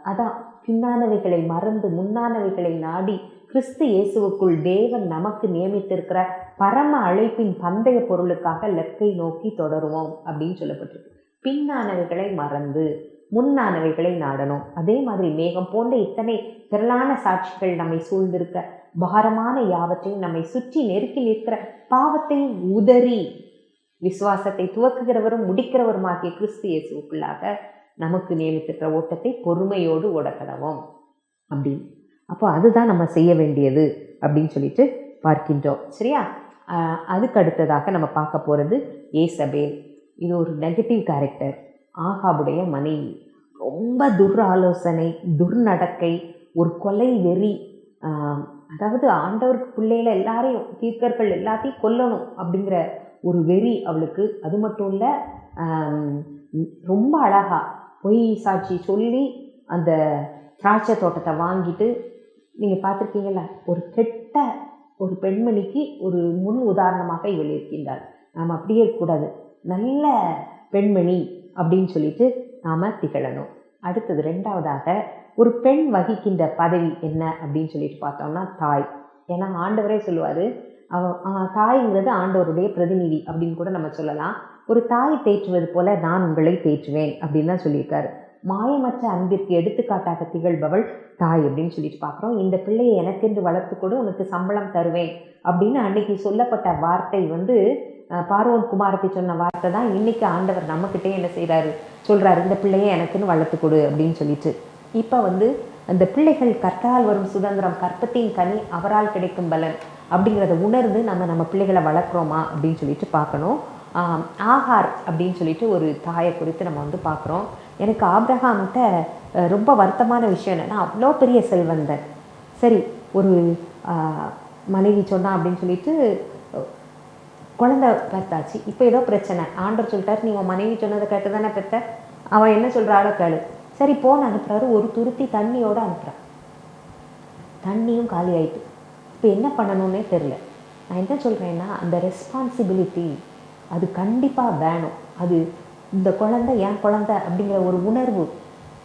A: அதான் பின்னானவைகளை மறந்து முன்னானவைகளை நாடி கிறிஸ்து இயேசுவுக்குள் தேவன் நமக்கு நியமித்திருக்கிற பரம அழைப்பின் பந்தய பொருளுக்காக லெக்கை நோக்கி தொடருவோம் அப்படின்னு சொல்லப்பட்டிருக்கு. பின்னானவைகளை மறந்து முன்னானவைகளை நாடணும். அதே மாதிரி மேகம் போன்ற இத்தனை திரளான சாட்சிகள் நம்மை சூழ்ந்திருக்க, பாரமான யாவற்றையும் நம்மை சுற்றி நெருக்கி நிற்கிற பாவத்தையும் உதறி விசுவாசத்தை துவக்குகிறவரும் முடிக்கிறவருமாகிய கிறிஸ்து இயேசுவுக்குள்ளாக நமக்கு நியமித்திருக்கிற ஓட்டத்தை பொறுமையோடு ஓடக்கடவோம் அப்படின்னு. அப்போ அதுதான் நம்ம செய்ய வேண்டியது அப்படின்னு சொல்லிட்டு பார்க்கின்றோம். சரியா? அதுக்கு அடுத்ததாக நம்ம பார்க்க போகிறது ஏசபேல். இது ஒரு நெகட்டிவ் கேரக்டர். ஆகாபுடைய மனைவி. ரொம்ப துராலோசனை, துர்நடக்கை, ஒரு கொலை வெறி. அதாவது ஆண்டவருக்கு பிள்ளைகளை எல்லாரையும், தீர்க்கர்கள் எல்லாத்தையும் கொல்லணும் அப்படிங்கிற ஒரு வெறி அவளுக்கு. அது மட்டும் இல்லை, ரொம்ப அழகா பொய் சாட்சி சொல்லி அந்த திராட்சை தோட்டத்தை வாங்கிட்டு, நீங்கள் பார்த்துருக்கீங்களா, ஒரு கெட்ட ஒரு பெண்மணிக்கு ஒரு முன் உதாரணமாக இவள் இருக்கின்றாள். நாம் அப்படியே இருக்கக்கூடாது, நல்ல பெண்மணி அப்படின்னு சொல்லிட்டு நாம் திகழணும். அடுத்தது ரெண்டாவதாக ஒரு பெண் வகிக்கின்ற பதவி என்ன அப்படின்னு சொல்லிட்டு பார்த்தோம்னா தாய். ஏன்னா ஆண்டவரே சொல்லுவார், தாய்ங்கிறது ஆண்டவருடைய பிரதிநிதி அப்படின்னு கூட நம்ம சொல்லலாம். ஒரு தாய் தேற்றுவது போல நான் உங்களை தேற்றுவேன் அப்படின்னு தான் சொல்லியிருக்காரு. மாயமற்ற அன்பிற்கு எடுத்துக்காட்டாக திகழ்பவள் தாய் அப்படின்னு சொல்லிட்டு பார்க்குறோம். இந்த பிள்ளையை எனக்கென்று வளர்த்து கொடு, உனக்கு சம்பளம் தருவேன் அப்படின்னு அன்னைக்கு சொல்லப்பட்ட வார்த்தை பார்வோன் குமாரத்தை சொன்ன வார்த்தை தான் இன்னைக்கு ஆண்டவர் நம்மக்கிட்டே என்ன செய்கிறாரு, சொல்கிறாரு, இந்த பிள்ளையை எனக்குன்னு வளர்த்து கொடு அப்படின்னு சொல்லிட்டு. இப்போ அந்த பிள்ளைகள் கர்த்தரால் வரும் சுதந்திரம், கற்பத்தின் கனி அவரால் கிடைக்கும் பலன் அப்படிங்கிறத உணர்ந்து நம்ம பிள்ளைகளை வளர்க்குறோமா அப்படின்னு சொல்லிட்டு பார்க்கணும். ஆகார் அப்படின்னு சொல்லிட்டு ஒரு தாயை குறித்து நம்ம பார்க்குறோம். எனக்கு ஆபிரகாம்கிட்ட ரொம்ப வருத்தமான விஷயம் என்னென்னா, அவ்வளோ பெரிய செல்வந்தன். சரி, ஒரு மனைவி சொன்னா அப்படின்னு சொல்லிட்டு குழந்தை பெற்றாச்சு. இப்போ ஏதோ பிரச்சனை, ஆண்டவர் சொல்லிட்டார், நீ உன் மனைவி சொன்னதை கேட்டு தானே பெற்ற, அவன் என்ன சொல்கிறாளோ கேளு. சரி போன்னு அனுப்புகிறாரு. ஒரு துருத்தி தண்ணியோடு அனுப்புகிறான். தண்ணியும் காலி ஆயிட்டு. இப்போ என்ன பண்ணணும்னே தெரில. நான் என்ன சொல்கிறேன்னா, அந்த ரெஸ்பான்சிபிலிட்டி அது கண்டிப்பாக வேணும். அது இந்த குழந்தை என் குழந்தை அப்படிங்கிற ஒரு உணர்வு.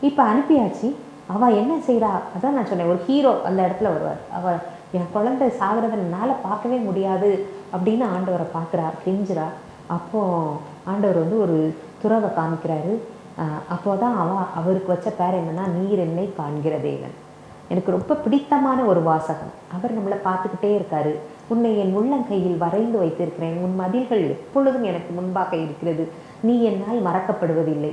A: இப்போ அனுப்பியாச்சு. அவள் என்ன செய்கிறா, அதான் நான் சொன்னேன், ஒரு ஹீரோ அந்த இடத்துல வருவார். அவள் என் குழந்தை சாகிறத என்னால் பார்க்கவே முடியாது அப்படின்னு ஆண்டவரை பார்க்குறா, கெஞ்சுறா. அப்போது ஆண்டவர் ஒரு துறவை காமிக்கிறாரு. அப்போ தான் அவருக்கு வச்ச பேர் என்னென்னா, நீர் என்னை காண்கிற தேவன். எனக்கு ரொம்ப பிடித்தமான ஒரு வாசகம். அவர் நம்மளை பார்த்துக்கிட்டே இருக்காரு. உன்னை என் உள்ளங்கையில் வரைந்து வைத்திருக்கிறேன், உன் மதில்கள் எப்பொழுதும் எனக்கு முன்பாக இருக்கிறது, நீ என்னால் மறக்கப்படுவதில்லை.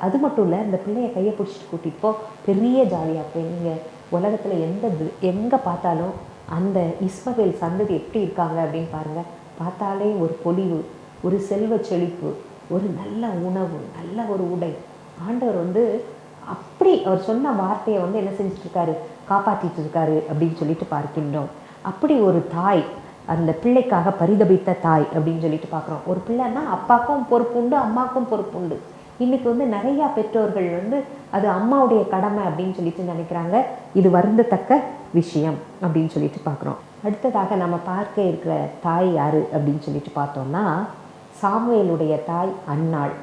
A: அது மட்டும் இல்லை, இந்த பிள்ளையை கையை பிடிச்சிட்டு கூட்டிகிட்டு போ, பெரிய ஜாலியாக போய் நீங்கள் உலகத்தில் எங்கே பார்த்தாலும் அந்த இஸ்மவேல் சந்ததி எப்படி இருக்காங்க அப்படின்னு பாருங்கள். பார்த்தாலே ஒரு பொலிவு, ஒரு செல்வ செழிப்பு, ஒரு நல்ல உணவு, நல்ல ஒரு உடை. ஆண்டவர் அப்படி அவர் சொன்ன வார்த்தையை என்ன செஞ்சிட்ருக்காரு, காப்பாற்றிட்டு இருக்காரு அப்படின்னு சொல்லிட்டு பார்க்கின்றோம். அப்படி ஒரு தாய், அந்த பிள்ளைக்காக பரிதபித்த தாய் அப்படின்னு சொல்லிட்டு பார்க்குறோம். ஒரு பிள்ளைன்னா அப்பாவுக்கும் பொறுப்பு உண்டு, அம்மாவுக்கும் பொறுப்பு உண்டு. இன்றைக்கி நிறையா பெற்றோர்கள் அது அம்மாவுடைய கடமை அப்படின்னு சொல்லிட்டு நினைக்கிறாங்க. இது வருந்தத்தக்க விஷயம் அப்படின்னு சொல்லிட்டு பார்க்குறோம். அடுத்ததாக நம்ம பார்க்க இருக்கிற தாய் யார் அப்படின்னு சொல்லிட்டு பார்த்தோம்னா, சாமுவேலுடைய தாய் அன்னாள்.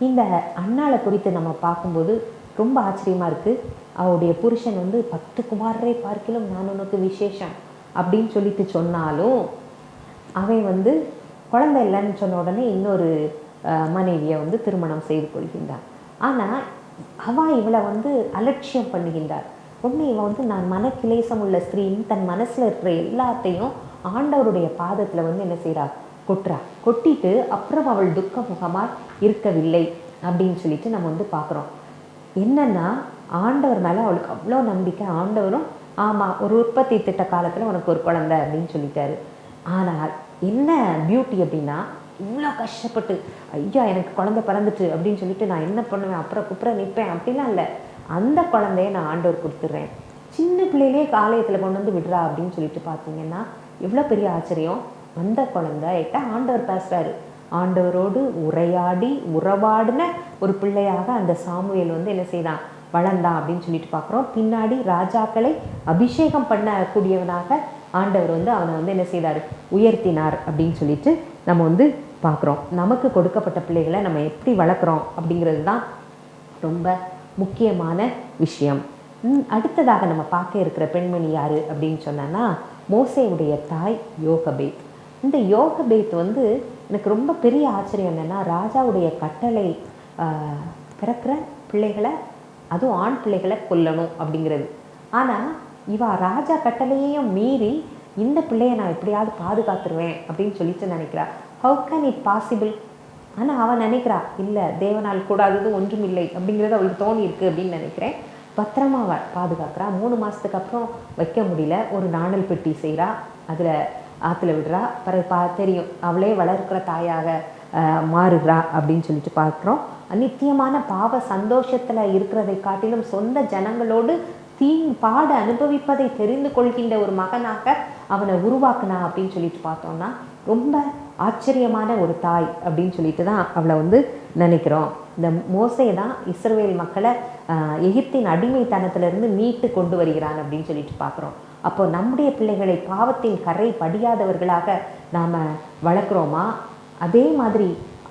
A: இந்த அன்னாளை குறித்து நம்ம பார்க்கும்போது ரொம்ப ஆச்சரியமாக இருக்குது. அவருடைய புருஷன் 10 குமாரரை பார்க்கிலும் நான் உனக்கு விசேஷம் அப்படின்னு சொல்லிட்டு சொன்னாலும், அவன் குழந்தை இல்லைன்னு சொன்ன உடனே இன்னொரு மனைவியை திருமணம் செய்து கொள்கின்றார். ஆனால் அவள் இவளை அலட்சியம் பண்ணுகின்றார். உடனே இவன் வந்து நான் மனக்கிலேசம் உள்ள ஸ்திரீன்னு தன் மனசில் இருக்கிற எல்லாத்தையும் ஆண்டவருடைய பாதத்தில் வந்து என்ன செய்கிறா, கொட்டுறா. கொட்டிட்டு அப்புறம் அவள் துக்க முகமாக இருக்கவில்லை அப்படின்னு சொல்லிட்டு நம்ம வந்து பார்க்குறோம். என்னன்னா ஆண்டவர் மேலே அவளுக்கு அவ்வளோ நம்பிக்கை. ஆண்டவரும் ஆமாம், ஒரு உற்பத்தி திட்ட காலத்தில் உனக்கு ஒரு குழந்தை அப்படின்னு சொல்லிட்டாரு. ஆனால் என்ன பியூட்டி அப்படின்னா, இவ்வளோ கஷ்டப்பட்டு ஐயா எனக்கு குழந்தை பிறந்துட்டு அப்படின்னு சொல்லிட்டு நான் என்ன பண்ணுவேன், அப்புறம் குப்புறம் நிற்பேன் அப்படிலாம் இல்லை. அந்த குழந்தைய நான் ஆண்டவர் கொடுத்துட்றேன். சின்ன பிள்ளையிலே ஆலயத்தில் கொண்டு வந்து விடுறா அப்படின்னு சொல்லிட்டு பார்த்தீங்கன்னா எவ்வளோ பெரிய ஆச்சரியம். அந்த குழந்தைகிட்ட ஆண்டவர் பேசுகிறாரு. ஆண்டவரோடு உரையாடி உறவாடின ஒரு பிள்ளையாக அந்த சாமுவேல் வந்து என்ன செய்தான், வளர்ந்தான் அப்படின்னு சொல்லிட்டு பார்க்குறோம். பின்னாடி ராஜாக்களை அபிஷேகம் பண்ணக்கூடியவனாக ஆண்டவர் வந்து அவனை வந்து என்ன செய்தார், உயர்த்தினார் அப்படின்னு சொல்லிட்டு நம்ம வந்து பார்க்குறோம். நமக்கு கொடுக்கப்பட்ட பிள்ளைகளை நம்ம எப்படி வளர்க்குறோம் அப்படிங்கிறது தான் ரொம்ப முக்கியமான விஷயம். அடுத்ததாக நம்ம பார்க்க இருக்கிற பெண்மணி யார் அப்படின்னு சொன்னோன்னா, மோசேவுடைய தாய் யோகபேத். இந்த யோகபேத் வந்து எனக்கு ரொம்ப பெரிய ஆச்சரியம் என்னென்னா, ராஜாவுடைய கட்டளை பிறக்கிற பிள்ளைகளை, அதுவும் ஆண் பிள்ளைகளை கொல்லணும் அப்படிங்கிறது. ஆனால் இவா ராஜா கட்டளையையும் மீறி இந்த பிள்ளையை நான் எப்படியாவது பாதுகாத்துருவேன் அப்படின்னு சொல்லிட்டு நினைக்கிறா. How can it possible? ஆனால் அவன் நினைக்கிறா, இல்லை தேவனால் கூடாதது ஒன்றும் இல்லை அப்படிங்கிறது அவளுக்கு தோணி இருக்குது அப்படின்னு நினைக்கிறேன். பத்திரமா அவள் பாதுகாக்கிறா. 3 மாதத்துக்கு அப்புறம் வைக்க முடியல, ஒரு நாணல் பெட்டி செய்கிறா, அதில் ஆற்றுல விடுறா. பிறகு தெரியும் அவளே வளர்க்கிற தாயாக மாறுகிறா அப்படின்னு சொல்லிட்டு பார்க்குறோம். நித்தியமான பாவ சந்தோஷத்தில் இருக்கிறதை காட்டிலும் சொந்த ஜனங்களோடு பாட அனுபவிப்பதை தெரிந்து கொள்கின்ற ஒரு மகனாக அவனை உருவாக்குனா அப்படின்னு சொல்லிட்டு பார்த்தோம்னா ரொம்ப ஆச்சரியமான ஒரு தாய் அப்படின்னு சொல்லிட்டு தான் அவளை வந்து நினைக்கிறோம். இந்த மோசே தான் இஸ்ரவேல் மக்களை எகிப்தின் அடிமைத்தனத்திலிருந்து மீட்டு கொண்டு வருகிறான் அப்படின்னு சொல்லிட்டு பார்க்குறோம். அப்போ நம்முடைய பிள்ளைகளை பாவத்தின் கரை படியாதவர்களாக நாம் வளர்க்குறோமா? அதே மாதிரி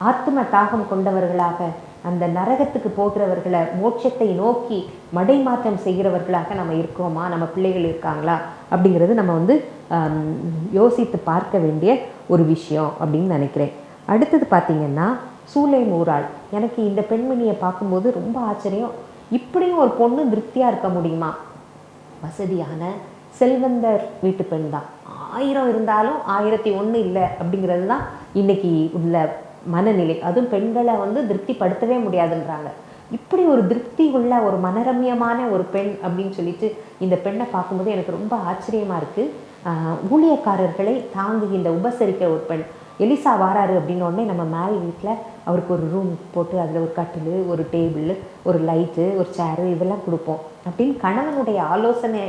A: ஆத்ம தாகம் கொண்டவர்களாக, அந்த நரகத்துக்கு போகிறவர்களை மோட்சத்தை நோக்கி மடைமாற்றம் செய்கிறவர்களாக நம்ம இருக்கிறோமா? நம்ம பிள்ளைகள் இருக்காங்களா அப்படிங்கிறது நம்ம வந்து யோசித்து பார்க்க வேண்டிய ஒரு விஷயம் அப்படின்னு நினைக்கிறேன். அடுத்தது பார்த்திங்கன்னா சூலேம் ஊராள். எனக்கு இந்த பெண்மணியை பார்க்கும்போது ரொம்ப ஆச்சரியம். இப்படியும் ஒரு பொண்ணு திருப்தியாக இருக்க முடியுமா? வசதியான செல்வந்தர் வீட்டு பெண் தான். 1000 இருந்தாலும் 1001 இல்லை அப்படிங்கிறது தான் இன்றைக்கி உள்ள மனநிலை. அதுவும் பெண்களை வந்து திருப்திப்படுத்தவே முடியாதுன்றாங்க. இப்படி ஒரு திருப்தி உள்ள ஒரு மனரம்யமான ஒரு பெண் அப்படின்னு சொல்லிட்டு இந்த பெண்ணை பார்க்கும்போது எனக்கு ரொம்ப ஆச்சரியமாக இருக்குது. ஊழியக்காரர்களை தாங்குகின்ற உபசரிக்க ஒரு பெண். எலிசா வாராரு அப்படின்னோடனே நம்ம மேல் வீட்டில் அவருக்கு ஒரு ரூம் போட்டு அதில் ஒரு கட்டில், ஒரு டேபிள், ஒரு லைட்டு, ஒரு சேரு இதெல்லாம் கொடுப்போம் அப்படின்னு கணவனுடைய ஆலோசனை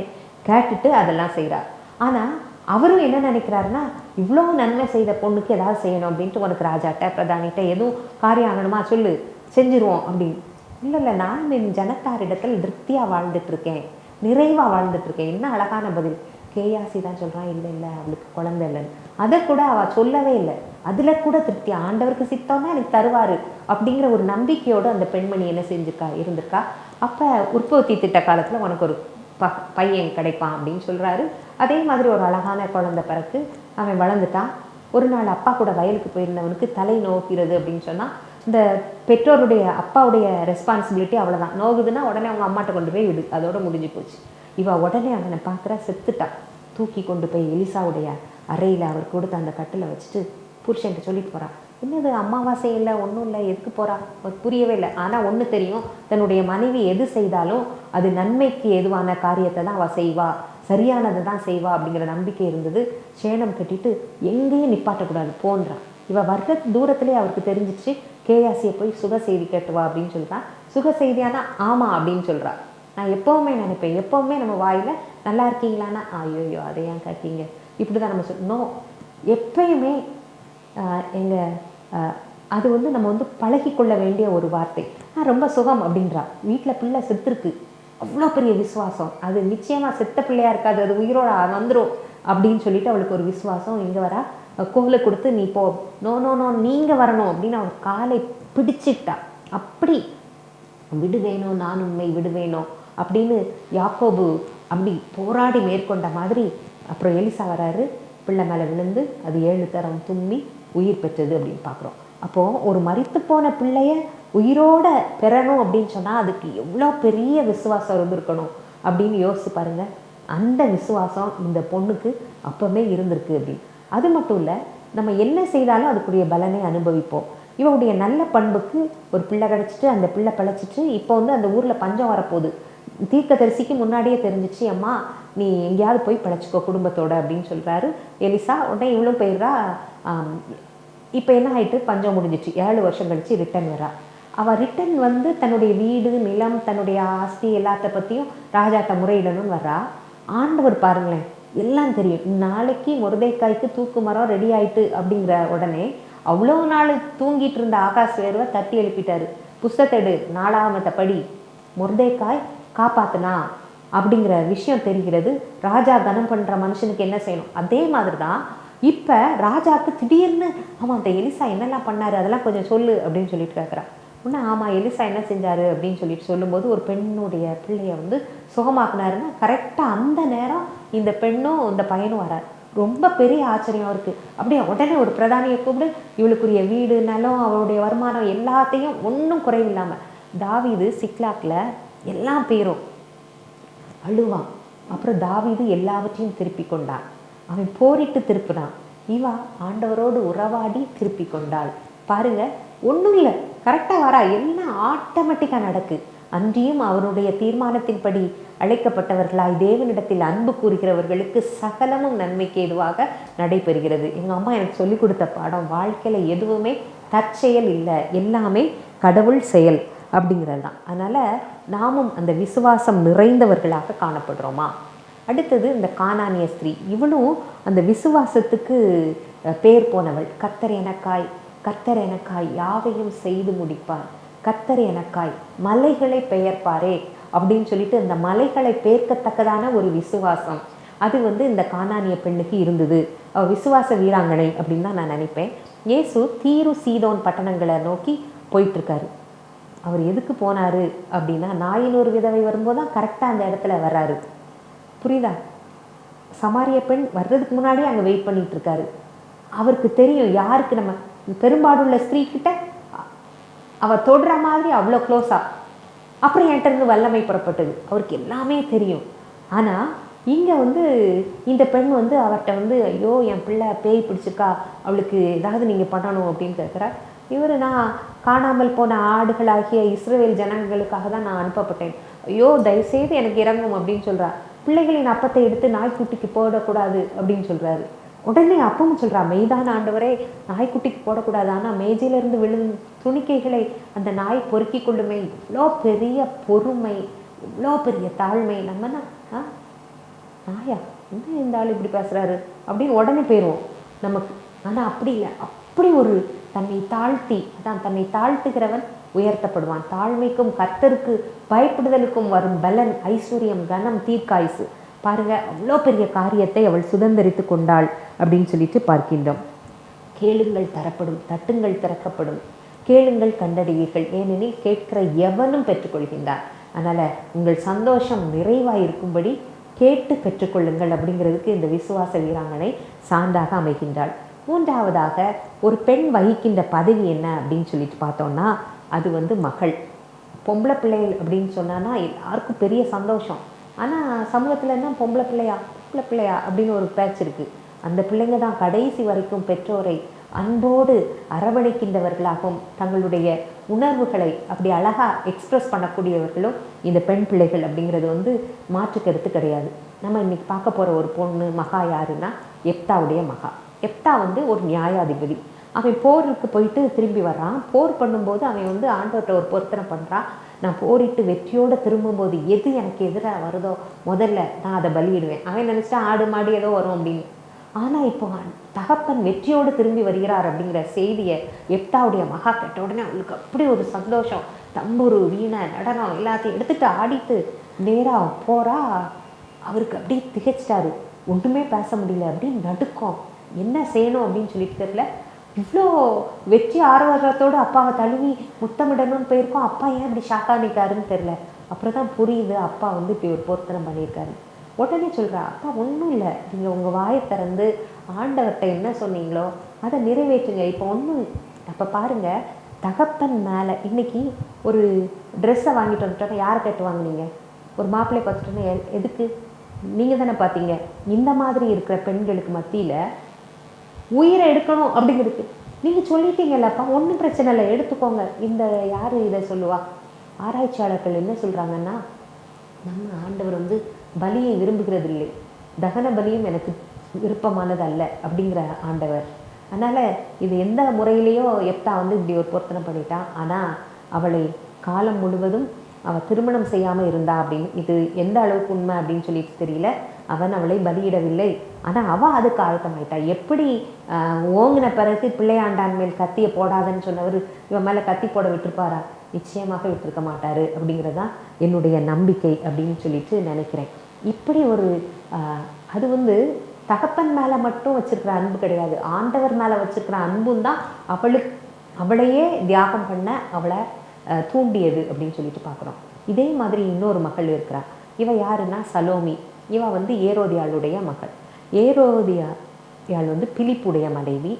A: கேட்டுட்டு அதெல்லாம் செய்கிறார். ஆனால் அவரும் என்ன நினைக்கிறாருன்னா, இவ்வளோ நன்மை செய்த பொண்ணுக்கு ஏதாவது செய்யணும் அப்படின்ட்டு, உனக்கு ராஜாட்ட பிரதானிட்ட எதுவும் காரியம் ஆகணுமா சொல்லு, செஞ்சுருவோம் அப்படின்னு. இல்லை நான் என் ஜனத்தாரிடத்தில் திருப்தியாக வாழ்ந்துட்டுருக்கேன், நிறைவாக வாழ்ந்துட்டுருக்கேன். என்ன அழகான பதில். கேயாசி தான் சொல்கிறான், இல்லை அவளுக்கு குழந்தை இல்லைன்னு. அதை கூட அவள் சொல்லவே இல்லை. அதில் கூட திருப்தி, ஆண்டவருக்கு சித்தம்னா எனக்கு தருவார் அப்படிங்கிற ஒரு நம்பிக்கையோடு அந்த பெண்மணி என்ன இருந்திருக்கா. அப்போ உற்பத்தி திட்ட காலத்தில் உனக்கு ஒரு பையன் கிடைப்பான் அப்படின்னு சொல்கிறாரு. அதே மாதிரி ஒரு அழகான குழந்தை பிறகு அவன் வளர்ந்துட்டான். ஒரு நாள் அப்பா கூட வயலுக்கு போயிருந்தவனுக்கு தலை நோக்கிறது அப்படின்னு சொன்னால், இந்த பெற்றோருடைய அப்பாவுடைய ரெஸ்பான்சிபிலிட்டி அவ்வளோதான். நோகுதுன்னா உடனே அவங்க அம்மாட்ட கொண்டு போய் விடு, அதோடு முடிஞ்சு போச்சு. உடனே அவனை பார்க்குற செத்துட்டான். தூக்கி கொண்டு போய் எலிசாவுடைய அறையில் அவர் கொடுத்த அந்த கட்டில் வச்சுட்டு புருஷன்ட்டு சொல்லிட்டு போகிறான். என்னது அமாவாசை இல்லை, ஒன்றும் இல்லை, எதுக்கு போகிறா? புரியவே இல்லை. ஆனால் ஒன்று தெரியும், தன்னுடைய மனைவி எது செய்தாலும் அது நன்மைக்கு எதுவான காரியத்தை தான் அவள் செய்வா, சரியானதை தான் செய்வா அப்படிங்கிற நம்பிக்கை இருந்தது. சேணம் கட்டிட்டு எங்கேயும் நிப்பாட்டக்கூடாது போன்றான். வர்ற தூரத்துலேயே அவருக்கு தெரிஞ்சிச்சு. கேயாசியை போய் சுக செய்தி கேட்டுவா அப்படின்னு சொல்லிட்டான். சுக செய்தியானா ஆமாம் அப்படின்னு சொல்கிறா. நான் எப்போவுமே நினைப்பேன், எப்போவுமே நம்ம வாயில் நல்லா இருக்கீங்களான்னா ஐயோ அதை ஏன் கேட்கீங்க, இப்படி தான் நம்ம சொல்லணும். எப்பயுமே அது வந்து நம்ம வந்து பழகிக்கொள்ள வேண்டிய ஒரு வார்த்தை. ரொம்ப சுகம் அப்படின்றா. வீட்டில் பிள்ளை செத்துருக்கு, அவ்வளோ பெரிய விசுவாசம். அது நிச்சயமாக செத்த பிள்ளையாக இருக்காது, அது உயிரோட வந்துடும் அப்படின்னு சொல்லிட்டு அவளுக்கு ஒரு விசுவாசம். இங்கே வரா, கோலை கொடுத்து நீ போ, நோ நோ நோ நீங்கள் வரணும் அப்படின்னு அவள் காலை பிடிச்சிட்டா. அப்படி விடுவேனோ நான் உண்மை விடுவேனோ அப்படின்னு யாக்கோபு அப்படி போராடி மேற்கொண்ட மாதிரி. அப்புறம் எலிசா வராரு, பிள்ளை மேலே விழுந்து அது 7 தரம் தும்மி உயிர் பெற்றது அப்படின்னு பார்க்குறோம். அப்போது ஒரு மரித்து போன பிள்ளைய உயிரோட பெறணும் அப்படின்னு சொன்னால் அதுக்கு எவ்வளோ பெரிய விசுவாசம் இருந்திருக்கணும். அப்படின்னு யோசிச்சு பாருங்கள். அந்த விசுவாசம் இந்த பொண்ணுக்கு அப்போவே இருந்திருக்கு அப்படின்னு. அது மட்டும் இல்லை, நம்ம என்ன செய்தாலும் அதுக்குரிய பலனை அனுபவிப்போம். இவனுடைய நல்ல பண்புக்கு ஒரு பிள்ளை கிடச்சிட்டு, அந்த பிள்ளை பிழைச்சிட்டு, இப்போ வந்து அந்த ஊரில் பஞ்சம் வரப்போகுது. தீர்க்கதரிசிக்கு முன்னாடியே தெரிஞ்சிச்சு, அம்மா நீ எங்கேயாவது போய் பிழைச்சிக்கோ குடும்பத்தோட அப்படின்னு சொல்கிறாரு எலிசா. உடனே இவளும் போயிடுறா. இப்போ என்ன ஆகிட்டு, பஞ்சம் முடிஞ்சிச்சு. 7 வருஷம் கழித்து ரிட்டன் வரா. அவள் ரிட்டன் வந்து தன்னுடைய வீடு, நிலம், தன்னுடைய ஆஸ்தி எல்லாத்த பற்றியும் ராஜாட்ட முறையிடணும்னு வர்றா. ஆண்டவர் பாருங்களேன், எல்லாம் தெரியும். நாளைக்கு மொர்தெக்காய்க்கு தூக்கு மரம் ரெடி ஆயிட்டு அப்படிங்கிற உடனே அவ்வளோ நாள் தூங்கிட்டு இருந்த ஆகாஷ் வேர்வை தட்டி எழுப்பிட்டாரு. புஸ்தத்தெடு, 4ஆம் படி, மொர்தெக்காய் காப்பாத்துனா அப்படிங்கிற விஷயம் தெரிகிறது. ராஜா கனம் பண்ணுற மனுஷனுக்கு என்ன செய்யணும், அதே மாதிரி தான் இப்போ ராஜாவுக்கு திடீர்னு ஆமாம் அந்த எலிசா என்னெல்லாம் பண்ணார் அதெல்லாம் கொஞ்சம் சொல்லு அப்படின்னு சொல்லிட்டு கேட்குறான். ஒன்று ஆமாம் எலிசா என்ன செஞ்சார் அப்படின்னு சொல்லிட்டு சொல்லும்போது, ஒரு பெண்ணுடைய பிள்ளையை வந்து சுகமாக்குனாருன்னா கரெக்டாக அந்த நேரம் இந்த பெண்ணும் இந்த பையனும் வரார். ரொம்ப பெரிய ஆச்சரியம் இருக்குது. அப்படியே உடனே ஒரு பிரதானியை கூப்பிடு, இவளுக்குரிய வீடு, நிலம், அவளுடைய வருமானம் எல்லாத்தையும் ஒன்றும் குறைவில்லாமல். தாவீது சிக்லாக்கில் எல்லாம் பேரும் அழுவான். அப்புறம் தாவீது எல்லாவற்றையும் திருப்பி கொண்டான். அவன் போரிட்டு திருப்பினான். இவா ஆண்டவரோடு உறவாடி திருப்பி கொண்டாள். பாருங்க, ஒன்றும் இல்லை, கரெக்டாக வரா, எல்லாம் ஆட்டோமேட்டிக்காக நடக்கு. அன்றியும் அவருடைய தீர்மானத்தின்படி அழைக்கப்பட்டவர்களாய் தேவனிடத்தில் அன்பு கூறுகிறவர்களுக்கு சகலமும் நன்மைக்கு எதுவாக நடைபெறுகிறது. எங்கள் அம்மா எனக்கு சொல்லிக் கொடுத்த பாடம், வாழ்க்கையில் எதுவுமே தற்செயல் இல்லை, எல்லாமே கடவுள் செயல் அப்படிங்கிறது தான். அதனால் நாமும் அந்த விசுவாசம் நிறைந்தவர்களாக காணப்படுறோமா? அடுத்தது இந்த கானானிய ஸ்திரீ. இவனும் அந்த விசுவாசத்துக்கு பேர் போனவள். கர்த்தர் எனக்காய், கர்த்தர் எனக்காய் யாவையும் செய்து முடிப்பார், கர்த்தர் எனக்காய் மலைகளை பெயர்ப்பாரே அப்படின்னு சொல்லிட்டு அந்த மலைகளை பெயர்க்கத்தக்கதான ஒரு விசுவாசம் அது வந்து இந்த கானானிய பெண்ணுக்கு இருந்தது. அவள் விசுவாச வீராங்கனை அப்படின்னு தான் நான் நினைப்பேன். இயேசு தீரு சீதோன் பட்டணங்களை நோக்கி போயிட்டுருக்காரு. அவர் எதுக்கு போனார் அப்படின்னா, நாயினூர் விதவை வரும்போது தான் கரெக்டாக அந்த இடத்துல வர்றாரு. புரியுதா? சமாரிய பெண் வர்றதுக்கு முன்னாடியே அங்கே வெயிட் பண்ணிட்டு இருக்காரு. அவருக்கு தெரியும் யாருக்கு நம்ம பெரும்பாடுள்ள ஸ்திரீ கிட்ட அவள் தொடுற மாதிரி அவ்வளோ க்ளோஸாக. அப்புறம் என்கிட்ட இருந்து வல்லமை புறப்பட்டது. அவருக்கு எல்லாமே தெரியும். ஆனால் இங்கே வந்து இந்த பெண் வந்து அவர்கிட்ட வந்து, ஐயோ என் பிள்ளை பேய் பிடிச்சிருக்கா, அவளுக்கு ஏதாவது நீங்கள் பண்ணணும் அப்படின்னு கேட்குறா. இவர், நான் காணாமல் போன ஆடுகளாகிய இஸ்ரவேல் ஜனங்களுக்காக தான் நான் அனுப்பப்பட்டேன், ஐயோ தயவுசெய்து எனக்கு இறங்கும் அப்படின்னு சொல்கிறா. பிள்ளைகளின் அப்பத்தை எடுத்து நாய்க்குட்டிக்கு போடக்கூடாது அப்படின்னு சொல்கிறாரு. உடனே அப்பவும் சொல்கிறா, மெய்தான ஆண்டவரே, நாய்க்குட்டிக்கு போடக்கூடாது, ஆனால் மேஜையிலேருந்து விழுந்து துணிக்கைகளை அந்த நாய் பொறுக்கி கொள்ளுமே. இவ்வளோ பெரிய பொறுமை, இவ்வளோ பெரிய தாழ்மை. நம்மனா நாயா என்ன இந்த ஆள் இப்படி பேசுகிறாரு அப்படின்னு உடனே போயிடுவோம் நமக்கு. ஆனால் அப்படி இல்லை. அப்படி ஒரு தன்னை தாழ்த்தி, அதான் தன்னை தாழ்த்துகிறவன் உயர்த்தப்படுவான். தாழ்மைக்கும் கர்த்தருக்கு பயப்படுதலுக்கும் வரும் பலன், ஐஸ்வர்யம், கனம், தீர்க்காயுசு. பாருங்க, அவ்வளோ பெரிய காரியத்தை அவள் சுதந்திரித்து கொண்டாள் அப்படின்னு சொல்லிட்டு பார்க்கின்றோம். கேளுங்கள் தரப்படும், தட்டுங்கள் திறக்கப்படும், கேளுங்கள் கண்டடைவீர்கள், ஏனெனில் கேட்கிற எவனும் பெற்றுக்கொள்கின்றார். அதனால் உங்கள் சந்தோஷம் நிறைவாக இருக்கும்படி கேட்டு பெற்றுக்கொள்ளுங்கள் அப்படிங்கிறதுக்கு இந்த விசுவாச வீராங்கனை சான்றாக அமைகின்றாள். மூன்றாவதாக, ஒரு பெண் வகிக்கின்ற பதவி என்ன அப்படின்னு சொல்லிட்டு பார்த்தோம்னா, அது வந்து மகள். பொம்பளை பிள்ளைகள் அப்படின்னு சொன்னான்னா எல்லாருக்கும் பெரிய சந்தோஷம். ஆனால் சமூகத்தில் என்ன, பொம்பளை பிள்ளையா அப்படின்னு ஒரு பேச்சு இருக்குது. அந்த பிள்ளைங்க தான் கடைசி வரைக்கும் பெற்றோரை அன்போடு அரவணைக்கின்றவர்களாகவும் தங்களுடைய உணர்வுகளை அப்படி அழகாக எக்ஸ்ப்ரெஸ் பண்ணக்கூடியவர்களும் இந்த பெண் பிள்ளைகள் அப்படிங்கிறது வந்து மாற்று கருத்து கிடையாது. நம்ம இன்றைக்கி பார்க்க போகிற ஒரு பொண்ணு மகா யாருன்னா, எப்தாவுடைய மகா. எப்தா வந்து ஒரு நியாயாதிபதி. அவன் போருக்கு போயிட்டு திரும்பி வரான். போர் பண்ணும்போது அவன் வந்து ஆண்டவர்கிட்ட ஒரு பொருத்தனை பண்ணுறான், நான் போரிட்டு வெற்றியோடு திரும்பும்போது எது எனக்கு எதிராக வருதோ முதல்ல நான் அதை பலியிடுவேன். அவன் நினச்சிட்டா ஆடு மாடு ஏதோ வரும் அப்படின்னு. ஆனால் இப்போ தகப்பன் வெற்றியோடு திரும்பி வருகிறார் அப்படிங்கிற செய்தியை எப்தாவுடைய மகா கேட்ட உடனே அவளுக்கு அப்படி ஒரு சந்தோஷம். தம்புரு, வீணை, நடனம் எல்லாத்தையும் எடுத்துகிட்டு ஆடிட்டு நேராக போகிறா. அவருக்கு அப்படியே திகைச்சிட்டாரு, ஒன்றுமே பேச முடியல, அப்படின்னு நடுக்கம், என்ன செய்யணும் அப்படின்னு சொல்லிட்டு தெரியல. இவ்வளோ வெற்றி ஆர்வத்தோடு அப்பாவை தழுவி முத்தமிடணும்னு போயிருக்கோம். அப்பா ஏன் இப்படி ஷாக்காக நிற்காருன்னு தெரில. அப்புறம் தான் புரியுது, அப்பா வந்து இப்படி ஒரு பொருத்தனை பண்ணியிருக்காரு. உடனே சொல்கிறா, அப்பா ஒன்றும் இல்லை, நீங்கள் உங்கள் வாயை திறந்து ஆண்டவர்கிட்ட என்ன சொன்னீங்களோ அதை நிறைவேற்றுங்க, இப்போ ஒன்றும். அப்போ பாருங்கள், தகப்பன் மேலே இன்றைக்கி ஒரு ட்ரெஸ்ஸை வாங்கிட்டு வந்துட்டோன்னா யாரை கேட்டு வாங்கினீங்க? ஒரு மாப்பிள்ளை பார்த்துட்டோன்னா எதுக்கு, நீங்கள் தானே பார்த்தீங்க. இந்த மாதிரி இருக்கிற பெண்களுக்கு மத்தியில் உயிரை எடுக்கணும் அப்படிங்கிறது நீங்கள் சொல்லிட்டீங்கல்லப்பா, ஒன்றும் பிரச்சனை இல்லை, எடுத்துக்கோங்க. இந்த யார் இதை சொல்லுவா? ஆராய்ச்சியாளர்கள் என்ன சொல்கிறாங்கன்னா, நம்ம ஆண்டவர் வந்து பலியை விரும்புகிறது இல்லை, தகன பலியும் எனக்கு விருப்பமானது அல்ல அப்படிங்கிற ஆண்டவர். அதனால் இது எந்த முறையிலையோ எப்தா வந்து இப்படி ஒரு பொருத்தனை பண்ணிட்டான். ஆனால் அவளை காலம் முழுவதும் அவள் திருமணம் செய்யாமல் இருந்தா அப்படின்னு, இது எந்த அளவுக்கு உண்மை அப்படின்னு சொல்லிட்டு தெரியல. அவன் அவளை பலியிடவில்லை, ஆனால் அவள் அதுக்கு ஆயத்தமாயிட்டா. எப்படி ஓங்கின பிறகு பிள்ளையாண்டான் மேல் கத்தியை போடாதன்னு சொன்னவர் இவன் மேலே கத்தி போட விட்டுருப்பாரா? நிச்சயமாக விட்டுருக்க மாட்டார் அப்படிங்கிறதான் என்னுடைய நம்பிக்கை அப்படின்னு சொல்லிட்டு நினைக்கிறேன். இப்படி ஒரு அது வந்து தகப்பன் மேலே மட்டும் வச்சுருக்கிற அன்பு கிடையாது, ஆண்டவர் மேலே வச்சுருக்கிற அன்பும் தான் அவளையே தியாகம் பண்ண அவளை தூண்டியது அப்படின்னு சொல்லிட்டு பார்க்குறோம். இதே மாதிரி இன்னொரு மகள் இருக்கிறா. இவ யாருன்னா சலோமி. இவ வந்து ஏரோதியாளுடைய மகள். ஏரோதியாள் வந்து பிலிப்புடைய மனைவி.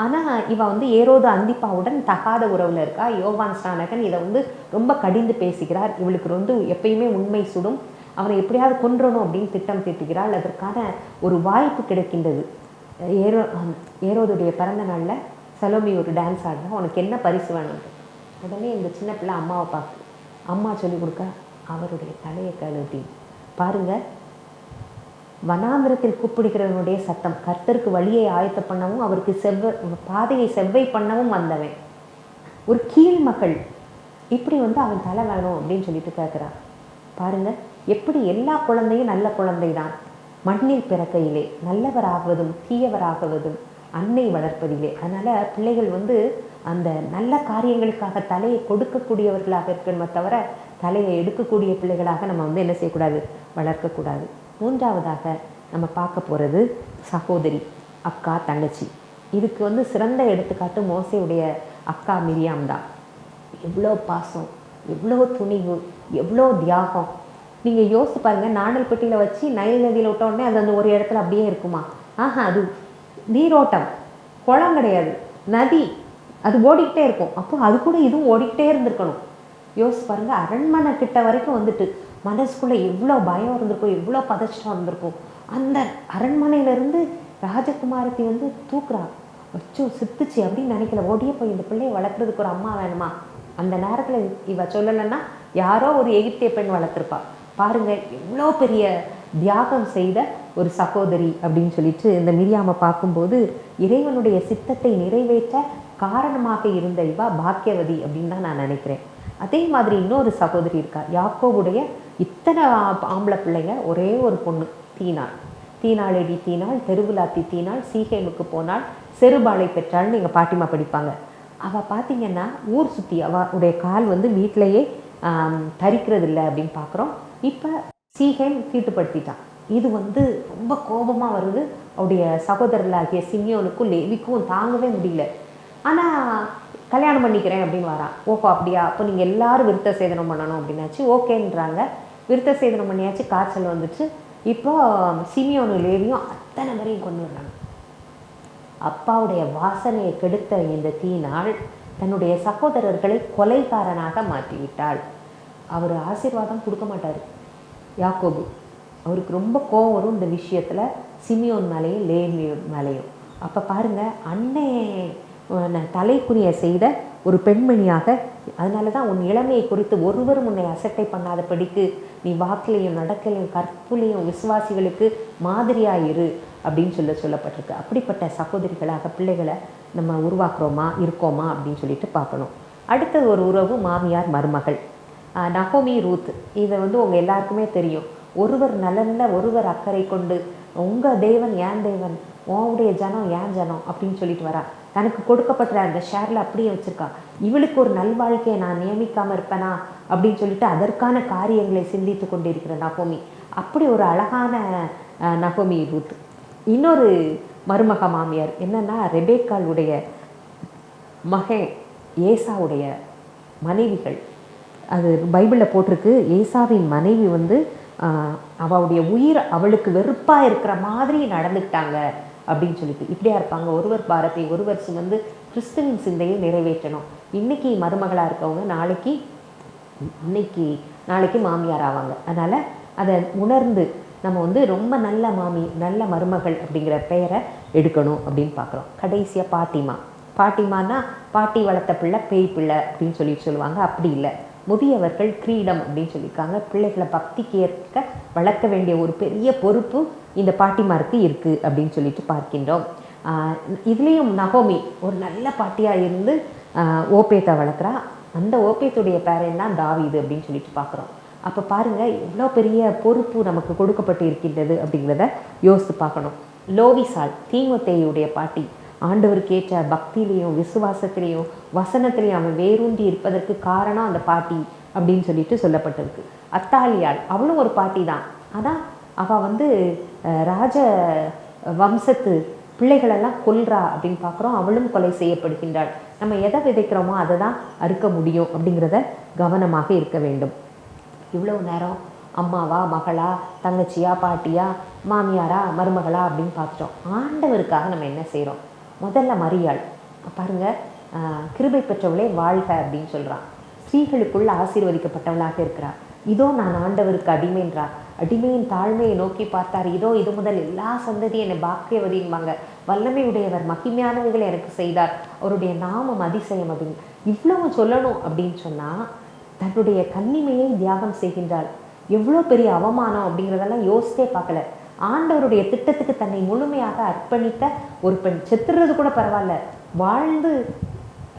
A: ஆனால் இவ வந்து ஏரோது அந்திப்பாவுடன் தகாத உறவில் இருக்கா. யோவான் ஸ்நானகன் இதை வந்து ரொம்ப கடிந்து பேசுகிறார். இவளுக்கு வந்து எப்பயுமே உண்மை சுடும், அவனை எப்படியாவது கொன்றணும் அப்படின்னு திட்டம் தீட்டுகிறாள். அதற்கான ஒரு வாய்ப்பு கிடைக்கின்றது. ஏரோதுடைய பிறந்த நாளில் சலோமி ஒரு டான்ஸ் ஆடுறா, உனக்கு என்ன பரிசு வேணும்னு. உடனே இந்த சின்ன பிள்ளை அம்மாவை பார்த்து, அம்மா சொல்லிக் கொடுக்க அவருடைய தலையை கழுவி பாருங்கள், வனாந்திரத்தில் கூப்பிடுகிறவனுடைய சத்தம், கர்த்தருக்கு வழியை ஆயத்த பண்ணவும் அவருக்கு பாதையை செவ்வை பண்ணவும் வந்தவன், ஒரு கீழ் மகள் இப்படி வந்து அவன் தலை வேணும் அப்படின்னு சொல்லிட்டு கேட்குறான். பாருங்க, எப்படி எல்லா குழந்தையும் நல்ல குழந்தை தான், மண்ணில் பிறக்கையிலே நல்லவராகுவதும் தீயவராகுவதும் அன்னை வளர்ப்பதிலே. அதனால் பிள்ளைகள் வந்து அந்த நல்ல காரியங்களுக்காக தலையை கொடுக்கக்கூடியவர்களாக இருக்கணுமே தவிர தலையை எடுக்கக்கூடிய பிள்ளைகளாக நம்ம வந்து என்ன செய்யக்கூடாது, வளர்க்கக்கூடாது. மூன்றாவதாக நம்ம பார்க்க போகிறது சகோதரி, அக்கா, தங்கச்சி. இதுக்கு வந்து சிறந்த எடுத்துக்காட்டு மோசேயுடைய அக்கா மிரியாம் தான். எவ்வளோ பாசம், எவ்வளோ துணிவு, எவ்வளோ தியாகம். நீங்கள் யோசிச்சு பாருங்கள், நாணல் பெட்டியில் வச்சு நைல் நதியில் விட்ட உடனே அது அந்த ஒரு இடத்துல அப்படியே இருக்குமா? அது நீரோட்டம், குளம் கிடையாது, நதி, அது ஓடிக்கிட்டே இருக்கும். அப்போ அது கூட இதுவும் ஓடிக்கிட்டே இருந்திருக்கணும். யோசிச்சு பாருங்கள், அரண்மனை கிட்ட வரைக்கும் வந்துட்டு மனசுக்குள்ளே எவ்வளோ பயம் இருந்திருக்கும், எவ்வளோ பதஷ்டம் இருந்திருக்கும். அந்த அரண்மனையிலேருந்து ராஜகுமாரத்தை வந்து தூக்குறா, வச்சோ சித்துச்சு அப்படின்னு நினைக்கல, ஓடியே போய் இந்த பிள்ளையை வளர்க்குறதுக்கு ஒரு அம்மா வேணுமா? அந்த நேரத்தில் இவ சொல்லலைன்னா யாரோ ஒரு எகிப்திய பெண் வளர்த்துருப்பா. பாருங்கள், எவ்வளோ பெரிய தியாகம் செய்த ஒரு சகோதரி அப்படின்னு சொல்லிட்டு இந்த மிரியாமை பார்க்கும்போது இறைவனுடைய சித்தத்தை நிறைவேற்ற காரணமாக இருந்த இவா பாக்கியவதி அப்படின்னு தான் நான் நினைக்கிறேன். அதே மாதிரி இன்னொரு சகோதரி இருக்கா, யாக்கோவுடைய இத்தனை ஆம்பளை பிள்ளைங்க, ஒரே ஒரு பொண்ணு தீனாள். தீனாளடி தீனாள், தெருவுலாத்தி தீனாள், சீகேமுக்கு போனாள், செருபாளை பெற்றாள்னு எங்கள் பாட்டிமா படிப்பாங்க. அவள் பார்த்திங்கன்னா ஊர் சுற்றி அவளுடைய கால் வந்து வீட்டிலையே தரிக்கிறது இல்லை அப்படின்னு பார்க்குறோம். இப்போ சீகேம் தீட்டுப்படுத்திட்டான். இது வந்து ரொம்ப கோபமாக வருது அவருடைய சகோதரர்களாகிய சிமியோனுக்கும் லேவிக்கும், தாங்கவே முடியல. ஆனால் கல்யாணம் பண்ணிக்கிறேன் அப்படின்னு வரான். ஓஹோ அப்படியா, அப்போ நீங்கள் எல்லோரும் விருத்த சேதனம் பண்ணணும் அப்படின்னாச்சு. ஓகேன்றாங்க, விருத்த சேதனம் பண்ணியாச்சு, காய்ச்சல் வந்துச்சு. இப்போ சிமியோனு லேவியும் அத்தனை பேரையும் கொண்டு வர்றாங்க. அப்பாவுடைய வாசனையை கெடுத்த இந்த தீனாள் தன்னுடைய சகோதரர்களை கொலைகாரனாக மாற்றிவிட்டாள். அவர் ஆசீர்வாதம் கொடுக்க மாட்டார் யாக்கோபு. அவருக்கு ரொம்ப கோவம் வரும் இந்த விஷயத்தில், சிமியோன் மேலேயும் லேவியோன் மேலேயும். அப்போ பாருங்கள், அன்னை தலைக்குனிய செய்த ஒரு பெண்மணியாக, அதனால தான் உன் இளமையை குறித்து ஒருவரும் உன்னை அசட்டை பண்ணாதபடிக்கு நீ வாக்கிலையும் நடக்கலையும் கற்புலையும் விசுவாசிகளுக்கு மாதிரியாயிரு அப்படின்னு சொல்லப்பட்டிருக்கு. அப்படிப்பட்ட சகோதரிகளாக பிள்ளைகளை நம்ம உருவாக்குறோமா, இருக்கோமா அப்படின்னு சொல்லிட்டு பார்க்கணும். அடுத்தது ஒரு உறவு மாமியார் மருமகள், நகோமி, ரூத். இதை வந்து உங்கள் எல்லாருக்குமே தெரியும். ஒருவர் நலனில் ஒருவர் அக்கறை கொண்டு, உங்கள் தேவன் ஏன் தேவன், உன்னுடைய ஜனம் ஏன் ஜனம் அப்படின்னு சொல்லிட்டு வரா. தனக்கு கொடுக்கப்பட்ட அந்த ஷேரில் அப்படியே வச்சுருக்கா. இவளுக்கு ஒரு நல்வாழ்க்கையை நான் நியமிக்காமல் இருப்பேனா அப்படின்னு சொல்லிட்டு அதற்கான காரியங்களை சிந்தித்து கொண்டிருக்கிற நகோமி. அப்படி ஒரு அழகான நகோமி ரூத். இன்னொரு மருமக மாமியார் என்னென்னா ரெபேக்காளுடைய மகன் ஏசாவுடைய மனைவிகள். அது பைபிளில் போட்டிருக்கு, ஏசாவின் மனைவி வந்து அவளுடைய உயிர் அவளுக்கு வெறுப்பாக இருக்கிற மாதிரி நடந்துக்கிட்டாங்க அப்படின்னு சொல்லிட்டு. இப்படியா இருப்பாங்க, ஒருவர் பாரத்தை ஒருவர் சுமந்து கிறிஸ்துவின் சிந்தையை நிறைவேற்றணும். இன்றைக்கி மருமகளாக இருக்கவங்க நாளைக்கு இன்னைக்கு நாளைக்கு மாமியார் ஆவாங்க. அதனால் அதை உணர்ந்து நம்ம வந்து ரொம்ப நல்ல மாமி, நல்ல மருமகள் அப்படிங்கிற பெயரை எடுக்கணும் அப்படின்னு பார்க்குறோம். கடைசியாக பாட்டிமானா பாட்டி வளர்த்த பிள்ளை பேய் பிள்ளை அப்படின்னு சொல்லுவாங்க. அப்படி இல்லை, முதியவர்கள் கிரீடம் அப்படின்னு சொல்லியிருக்காங்க. பிள்ளைகளை பக்திக்கு ஏற்க வளர்க்க வேண்டிய ஒரு பெரிய பொறுப்பு இந்த பாட்டிமாருக்கு இருக்குது அப்படின்னு சொல்லிட்டு பார்க்கின்றோம். இதுலேயும் நகோமி ஒரு நல்ல பாட்டியாக இருந்து ஓபேத்தை வளர்க்குறா. அந்த ஓபேத்துடைய பேரன் தான் தாவீது அப்படின்னு சொல்லிட்டு பார்க்குறோம். அப்போ பாருங்கள், எவ்வளோ பெரிய பொறுப்பு நமக்கு கொடுக்கப்பட்டு இருக்கின்றது அப்படிங்கிறத யோசித்து பார்க்கணும். லோவிசாள் தீமோத்தேயுடைய பாட்டி, ஆண்டவருக்கு ஏற்ற பக்தியிலையும் விசுவாசத்திலையும் வசனத்திலையும் அவன் வேரூன்றி இருப்பதற்கு காரணம் அந்த பாட்டி அப்படின்னு சொல்லிட்டு சொல்லப்பட்டிருக்கு. அத்தாலியாள் அவளும் ஒரு பாட்டி தான். ஆனால் அவள் வந்து ராஜ வம்சத்து பிள்ளைகளெல்லாம் கொல்றா அப்படின்னு பார்க்குறோம். அவளும் கொலை செய்யப்படுகின்றாள். நம்ம எதை விதைக்கிறோமோ அதை தான் அறுக்க முடியும் அப்படிங்கிறத கவனமாக இருக்க வேண்டும். இவ்வளோ நேரம் அம்மாவா, மகளா, தங்கச்சியா, பாட்டியா, மாமியாரா, மருமகளா அப்படின்னு பார்த்துட்டோம். ஆண்டவருக்காக நம்ம என்ன செய்கிறோம்? முதல்ல மரியாள் பாருங்கள், கிருபை பெற்றவளே வாழ்க அப்படின்னு சொல்கிறான். ஸ்ரீகளுக்குள்ள ஆசீர்வதிக்கப்பட்டவளாக இருக்கிறார். இதோ நான் ஆண்டவருக்கு அடிமைன்றா. அடிமையின் தாழ்மையை நோக்கி பார்த்தார். இதோ இது முதல் எல்லா சந்ததியும் என்னை பாக்கியவதின்பாங்க. வல்லமை உடையவர் மகிமையானவைகளை எனக்கு செய்தார். அவருடைய நாமம் அதிசயம் அப்படின்னு இவ்வளவு சொல்லணும் அப்படின்னு சொன்னால் தன்னுடைய கன்னிமையை தியாகம் செய்கின்றாள். எவ்வளோ பெரிய அவமானம் அப்படிங்கிறதெல்லாம் யோசித்தே பார்க்கல. ஆண்டவருடைய திட்டத்துக்கு தன்னை முழுமையாக அர்ப்பணித்த ஒரு பெண். செத்துறது கூட பரவாயில்ல, வாழ்ந்து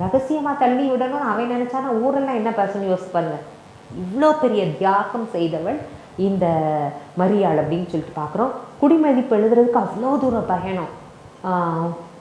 A: ரகசியமாக தள்ளி விடணும்னு அவன் நினச்சானா ஊரெல்லாம் என்ன பேசணும்னு யோசிப்பாருங்க. இவ்வளோ பெரிய தியாகம் செய்தவள் இந்த மரியாள் அப்படின்னு சொல்லிட்டு பார்க்குறோம். குடிமதிப்பு எழுதுறதுக்கு அவ்வளோ தூரம் பயணம்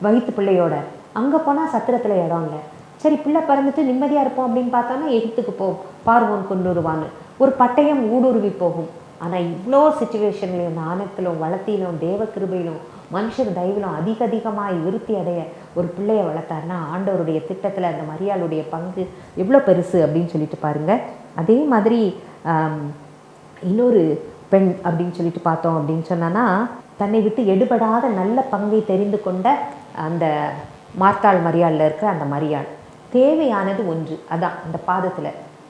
A: வயிற்று பிள்ளையோட. அங்கே போனால் சத்திரத்தில் இடம் இல்லை. சரி, பிள்ளை பிறந்துட்டு நிம்மதியாக இருப்போம் அப்படின்னு பார்த்தோன்னா எகிப்துக்கு போகும், பார்வோன் கொண்டு வருவான்னு ஒரு பட்டயம் ஊடுருவி போகும். ஆனால் இவ்வளோ சுச்சுவேஷன்லையும் நாணத்திலும் வளத்திலும் தேவ கிருபையிலும் மனுஷர் தயவிலும் அதிகமாக விருத்தி அடைய ஒரு பிள்ளையை வளர்த்தாருன்னா ஆண்டவருடைய திட்டத்தில் அந்த மரியாளுடைய பங்கு எவ்வளோ பெருசு அப்படின்னு சொல்லிட்டு பாருங்கள். அதே மாதிரி இன்னொரு பெண் அப்படின்னு சொல்லிட்டு பார்த்தோம் அப்படின்னு சொன்னான்னா, தன்னை விட்டு எடுபடாத நல்ல பங்கை தெரிந்து கொண்ட அந்த மார்த்தாள் மரியாளில் இருக்கிற அந்த மரியாள். தேவையானது ஒன்று, அதான் அந்த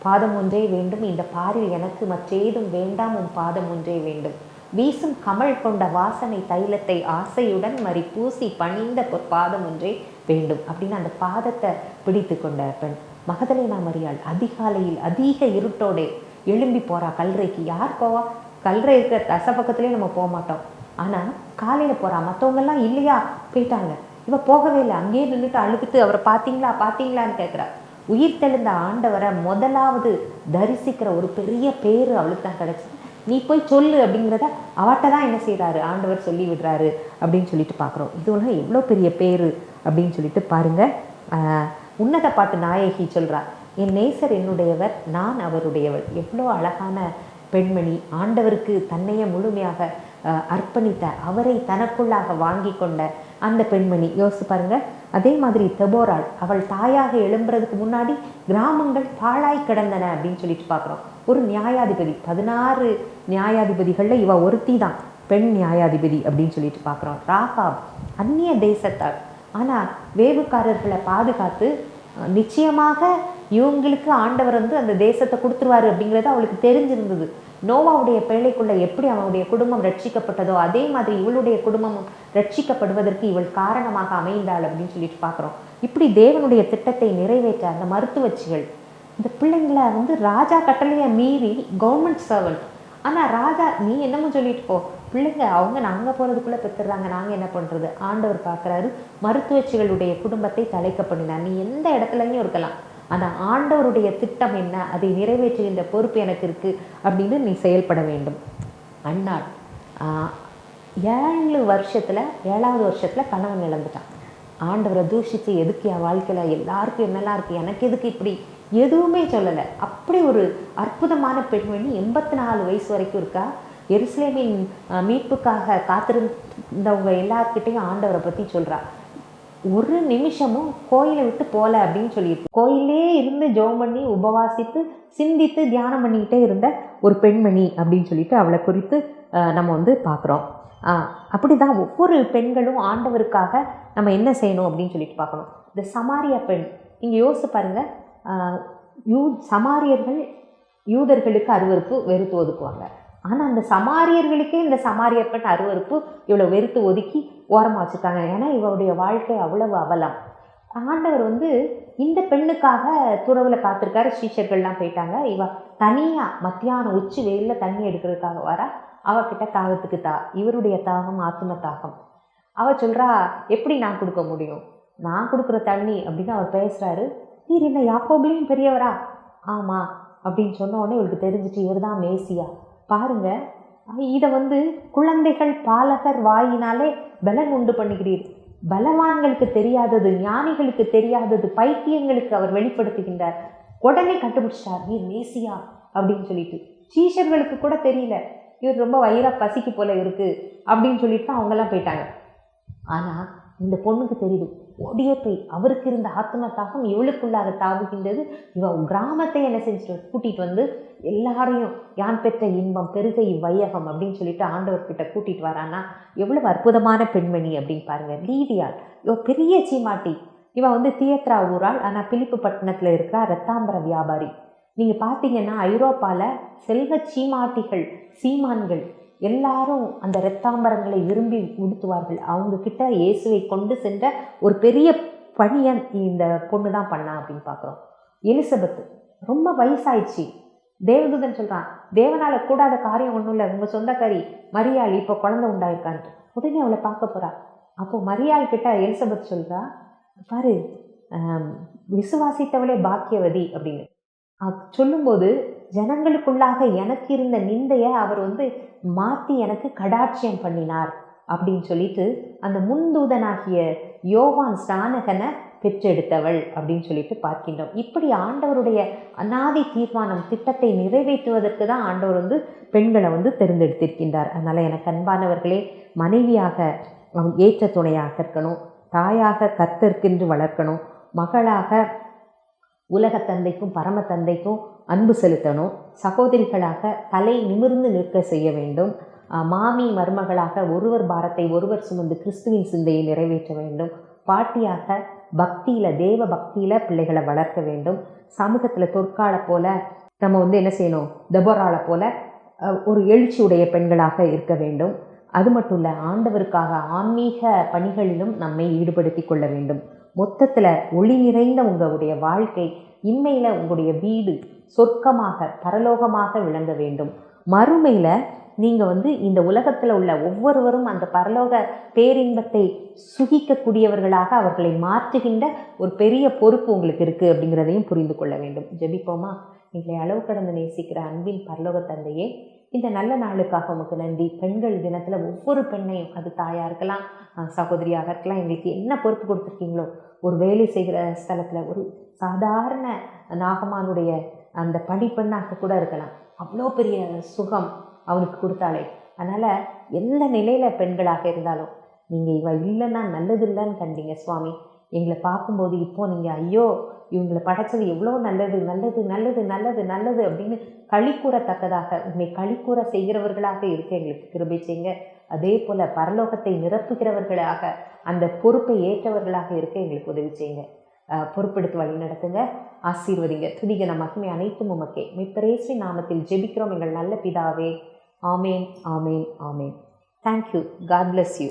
A: பாதம் ஒன்றே வேண்டும், இந்த பாரில் எனக்கு மற்றேதும் வேண்டாம், உன் பாதம் ஒன்றே வேண்டும். வீசும் கமல் கொண்ட வாசனை தைலத்தை ஆசையுடன் மறி பூசி பணிந்த பாதம் ஒன்றே வேண்டும் அப்படின்னு அந்த பாதத்தை பிடித்து கொண்ட பெண் மகதலேனா மரியாள். அதிகாலையில் அதிக இருட்டோடே எழும்பி போகிறா கல்றைக்கு. யார் போவா? கல்றை இருக்கிற தசப்பக்கத்துலேயே நம்ம போக மாட்டோம். ஆனால் காலையில் போகிறா. மற்றவங்கெல்லாம் இல்லையா, போயிட்டாங்க. இவ போகவே இல்லை. அங்கேயே நின்றுட்டு அழுதுட்டு அவரை பார்த்தீங்களான்னு கேட்குறா. உயிர் தெழுந்த ஆண்டவரை முதலாவது தரிசிக்கிற ஒரு பெரிய பேர் அவளுக்கு தான் கிடச்சி. நீ போய் சொல்லு அப்படிங்கிறத அவட்ட தான் என்ன செய்கிறாரு, ஆண்டவர் சொல்லி விடுறாரு அப்படின்னு சொல்லிட்டு பார்க்குறோம். இதுவெல்லாம் எவ்வளோ பெரிய பேர் அப்படின்னு சொல்லிட்டு பாருங்கள். உன்னத பாட்டு நாயகி சொல்கிறா, என் நேசர் என்னுடையவர், நான் அவருடையவர். எவ்வளோ அழகான பெண்மணி. ஆண்டவருக்கு தன்னையே முழுமையாக அர்ப்பணித்த, அவரை தனக்குள்ளாக வாங்கி கொண்ட அந்த பெண்மணி. யோசிச்சு பாருங்க. அதே மாதிரி தெபோராள், அவள் தாயாக எழும்புறதுக்கு முன்னாடி கிராமங்கள் பாழாய் கிடந்தன அப்படின்னு சொல்லிட்டு பார்க்குறோம். ஒரு நியாயாதிபதி, 16 நியாயாதிபதிகளில் இவ ஒருத்தி தான் பெண் நியாயாதிபதி அப்படின்னு சொல்லிட்டு பார்க்குறோம். ராகாப் அந்நிய தேசத்தாள், ஆனால் வேவுக்காரர்களை பாதுகாத்து நிச்சயமாக இவங்களுக்கு ஆண்டவர் வந்து அந்த தேசத்தை கொடுத்துருவாரு அப்படிங்கிறது அவளுக்கு தெரிஞ்சிருந்தது. நோவாவுடைய பிள்ளைக்குள்ள எப்படி அவனுடைய குடும்பம் ரட்சிக்கப்பட்டதோ அதே மாதிரி இவளுடைய குடும்பமும் ரட்சிக்கப்படுவதற்கு இவள் காரணமாக அமைந்தாள் அப்படின்னு சொல்லிட்டு பார்க்குறோம். இப்படி தேவனுடைய திட்டத்தை நிறைவேற்ற அந்த மருத்துவச்சிகள், இந்த பிள்ளைங்களை வந்து ராஜா கட்டளையை மீறி கவர்மெண்ட் சர்வெண்ட். ஆனால் ராஜா நீ என்னமோ சொல்லிட்டு போ, பிள்ளைங்க அவங்க நாங்கள் போகிறதுக்குள்ளே பெற்றுறாங்க, நாங்கள் என்ன பண்ணுறது? ஆண்டவர் பார்க்குறாரு, மருத்துவச்சிகளுடைய குடும்பத்தை தலைக்க பண்ணினார். நீ எந்த இடத்துலையும் இருக்கலாம், ஆனால் ஆண்டவருடைய திட்டம் என்ன, அதை நிறைவேற்றுகின்ற பொறுப்பு எனக்கு இருக்குது அப்படின்னு நீ செயல்பட வேண்டும். அன்னாள் 7 வருஷத்தில் 7வது வருஷத்தில் கணவன் இழந்துட்டான். ஆண்டவரை தூஷித்து எதுக்கு என் வாழ்க்கையில் எல்லாருக்கும் என்னெல்லாம் இருக்குது, எனக்கு எதுக்கு இப்படி, எதுவுமே சொல்லலை. அப்படி ஒரு அற்புதமான பெண்மணி 84 வயசு வரைக்கும் இருக்கா. எருசலேமின் மீட்புக்காக காத்திருந்தவங்க எல்லார்கிட்டையும் ஆண்டவரை பற்றி சொல்கிறா. ஒரு நிமிஷமும் கோயிலை விட்டு போகல அப்படின்னு சொல்லியிருக்கு. கோயிலே இருந்து ஜெபம் பண்ணி உபவாசித்து சிந்தித்து தியானம் பண்ணிக்கிட்டே இருந்த ஒரு பெண்மணி அப்படின்னு சொல்லிட்டு அவளை குறித்து நம்ம வந்து பார்க்குறோம். அப்படி தான் ஒவ்வொரு பெண்களும் ஆண்டவருக்காக நம்ம என்ன செய்யணும் அப்படின்னு சொல்லிட்டு பார்க்கணும். இந்த சமாரிய பெண், இங்கே யோசிச்சு பாருங்கள். சமாரியர்கள் யூதர்களுக்கு அருவருப்பு, வெறுத்து ஒதுக்குவாங்க. ஆனால் அந்த சமாரியர்களுக்கே இந்த சமாரியர் பெண் அருவருப்பு, இவ்வளோ வெறுத்து ஒதுக்கி ஓரமாக வச்சுருக்காங்க. ஏன்னா இவருடைய வாழ்க்கை அவ்வளவு அவலம். ஆண்டவர் வந்து இந்த பெண்ணுக்காக துறவில் காத்திருக்காரு. சீஷர்கள்லாம் போயிட்டாங்க. இவ தனியாக மத்தியானம் உச்சி வெயிலில் தண்ணி எடுக்கிறதுக்காக வரா. அவகிட்ட தாகத்துக்கு இவருடைய தாகம் ஆத்ம தாகம். அவள் சொல்கிறா, எப்படி நான் கொடுக்க முடியும், நான் கொடுக்குற தண்ணி அப்படின்னு அவர் பேசுகிறாரு. நீர் என்ன யாக்கோபிலையும் பெரியவரா? ஆமாம் அப்படின்னு சொன்ன உடனே இவருக்கு தெரிஞ்சிச்சு, இவர் தான் மேசியா. பாருங்க, இதை வந்து குழந்தைகள் பாலகர் வாயினாலே பலன் உண்டு பண்ணுகிறீர். பலவான்களுக்கு தெரியாதது, ஞானிகளுக்கு தெரியாதது, பைத்தியங்களுக்கு அவர் வெளிப்படுத்துகின்றார். உடனே கண்டுபிடிச்சிட்டார், நீர் மேசியா அப்படின்னு சொல்லிட்டு. சீஷர்களுக்கு கூட தெரியல, இவர் ரொம்ப வயிறா பசிக்கு போல இருக்கு அப்படின்னு சொல்லிட்டு அவங்கெல்லாம் போயிட்டாங்க. ஆனால் இந்த பொண்ணுக்கு தெரியுது, ஓடியே போய் அவருக்கு இருந்த ஆத்ம தாகம் இவளுக்குள்ளாக தாவுகின்றது. இவ கிராமத்தை என்ன செஞ்சுட்டு கூட்டிகிட்டு வந்து எல்லாரையும் யான் பெற்ற இன்பம் பெருக இவ்வையகம் அப்படின்னு சொல்லிட்டு ஆண்டவர்கிட்ட கூட்டிகிட்டு வரான்னா எவ்வளவு அற்புதமான பெண்மணி அப்படின்னு பாருங்கள். லீதியாள் இவ பெரிய சீமாட்டி. இவன் வந்து தியேத்ரா ஊராள், ஆனால் பிலிப்பு பட்டணத்தில் இருக்கிற இரத்தாம்பர வியாபாரி. நீங்கள் பார்த்தீங்கன்னா ஐரோப்பாவில் செல்வ சீமாட்டிகள், சீமான்கள் எல்லாரும் அந்த இரத்தாம்பரங்களை விரும்பி உடுத்துவார்கள். அவங்கக்கிட்ட இயேசுவை கொண்டு சென்ற ஒரு பெரிய பணியை இந்த பொண்ணு தான் பண்ணா அப்படின்னு பார்க்குறோம். எலிசபெத்து ரொம்ப வயசாயிடுச்சு. தேவதூதன் சொல்கிறான், தேவனால் கூடாத காரியம் ஒன்றும் இல்லை, உங்கள் சொந்தக்காரி மரியாள் இப்போ குழந்தை உண்டாயிருக்கான்ட்டு. உடனே அவளை பார்க்க போகிறா. அப்போ மரியாள் கிட்ட எலிசபெத் சொல்கிறா, பாரு விசுவாசித்தவளே பாக்கியவதி அப்படின்னு சொல்லும்போது ஜனங்களுக்குள்ளாக எனக்கு இருந்த நிந்தையை அவர் வந்து மாற்றி எனக்கு கடாட்சியம் பண்ணினார் அப்படின்னு சொல்லிட்டு அந்த முன்தூதனாகிய யோவான் ஸ்நானகனை பெற்றெடுத்தவள் அப்படின்னு சொல்லிட்டு பார்க்கின்றோம். இப்படி ஆண்டவருடைய அநாதி தீர்மானம் திட்டத்தை நிறைவேற்றுவதற்கு தான் ஆண்டவர் வந்து பெண்களை வந்து தேர்ந்தெடுத்திருக்கின்றார். அதனால் எனக்கு அன்பானவர்களே, மனைவியாக ஏற்ற துணையாக இருக்கணும், தாயாக கர்த்தருக்கென்று வளர்க்கணும், மகளாக உலக தந்தைக்கும் பரம தந்தைக்கும் அன்பு செலுத்தணும், சகோதரிகளாக தலை நிமிர்ந்து நிற்க செய்ய வேண்டும், மாமி மருமகளாக ஒருவர் பாரத்தை ஒருவர் சுமந்து கிறிஸ்துவின் சிந்தையை நிறைவேற்ற வேண்டும், பாட்டியாக பக்தியில் தேவ பக்தியில் பிள்ளைகளை வளர்க்க வேண்டும், சமூகத்தில் தொற்கால போல் நம்ம வந்து என்ன செய்யணும், தெபோராளை போல் ஒரு எழுச்சியுடைய பெண்களாக இருக்க வேண்டும். அது மட்டும் இல்லை, ஆண்டவருக்காக ஆன்மீக பணிகளிலும் நம்மை ஈடுபடுத்தி கொள்ள வேண்டும். மொத்தத்தில் ஒளி நிறைந்த உங்களுடைய வாழ்க்கை, இம்மையில் உங்களுடைய வீடு சொர்க்கமாக பரலோகமாக விளங்க வேண்டும். மறுமையில் நீங்கள் வந்து இந்த உலகத்தில் உள்ள ஒவ்வொருவரும் அந்த பரலோக பேரின்பத்தை சுகிக்கக்கூடியவர்களாக அவர்களை மாற்றுகின்ற ஒரு பெரிய பொறுப்பு உங்களுக்கு இருக்குது அப்படிங்கிறதையும் புரிந்து கொள்ள வேண்டும். ஜெபிப்போமா? எங்களை அளவு கடந்து நேசிக்கிற அன்பின் பரலோக தந்தையே, இந்த நல்ல நாளுக்காக உமக்கு நன்றி. பெண்கள் தினத்தில் ஒவ்வொரு பெண்ணையும், அது தாயாக இருக்கலாம், சகோதரியாக இருக்கலாம், எங்களுக்கு என்ன பொறுப்பு கொடுத்துருக்கீங்களோ, ஒரு வேலை செய்கிற ஸ்தலத்தில் ஒரு சாதாரண நாகமானுடைய அந்த பணிப்பெண்ணாக கூட இருக்கலாம், அவ்வளோ பெரிய சுகம் அவனுக்கு கொடுத்தாலே. அதனால் எந்த நிலையில் பெண்களாக இருந்தாலும் நீங்கள் இவ இல்லைன்னா நல்லது இல்லைன்னு கண்டீங்க சுவாமி. எங்களை பார்க்கும்போது இப்போது நீங்கள் ஐயோ இவங்களை படைச்சது எவ்வளோ நல்லது நல்லது நல்லது நல்லது நல்லது அப்படின்னு களிக்கூறத்தக்கதாக உண்மை களிக்கூற செய்கிறவர்களாக இருக்க எங்களுக்கு கிருபை செய்யுங்க. அதே போல் பரலோகத்தை நிரப்புகிறவர்களாக அந்த பொறுப்பை ஏற்றவர்களாக இருக்க எங்களுக்கு உதவி செய்யுங்க. பொறுப்பெடுத்து வழி நடத்துங்க, ஆசீர்வதிங்க. துதிக மகிமை அனைத்தும் உமக்கே. மீட்பரேசுவின் நாமத்தில் ஜெபிக்கிறோம் எங்கள் நல்ல பிதாவே. ஆமேன், ஆமேன், ஆமேன். தேங்க்யூ. God bless you.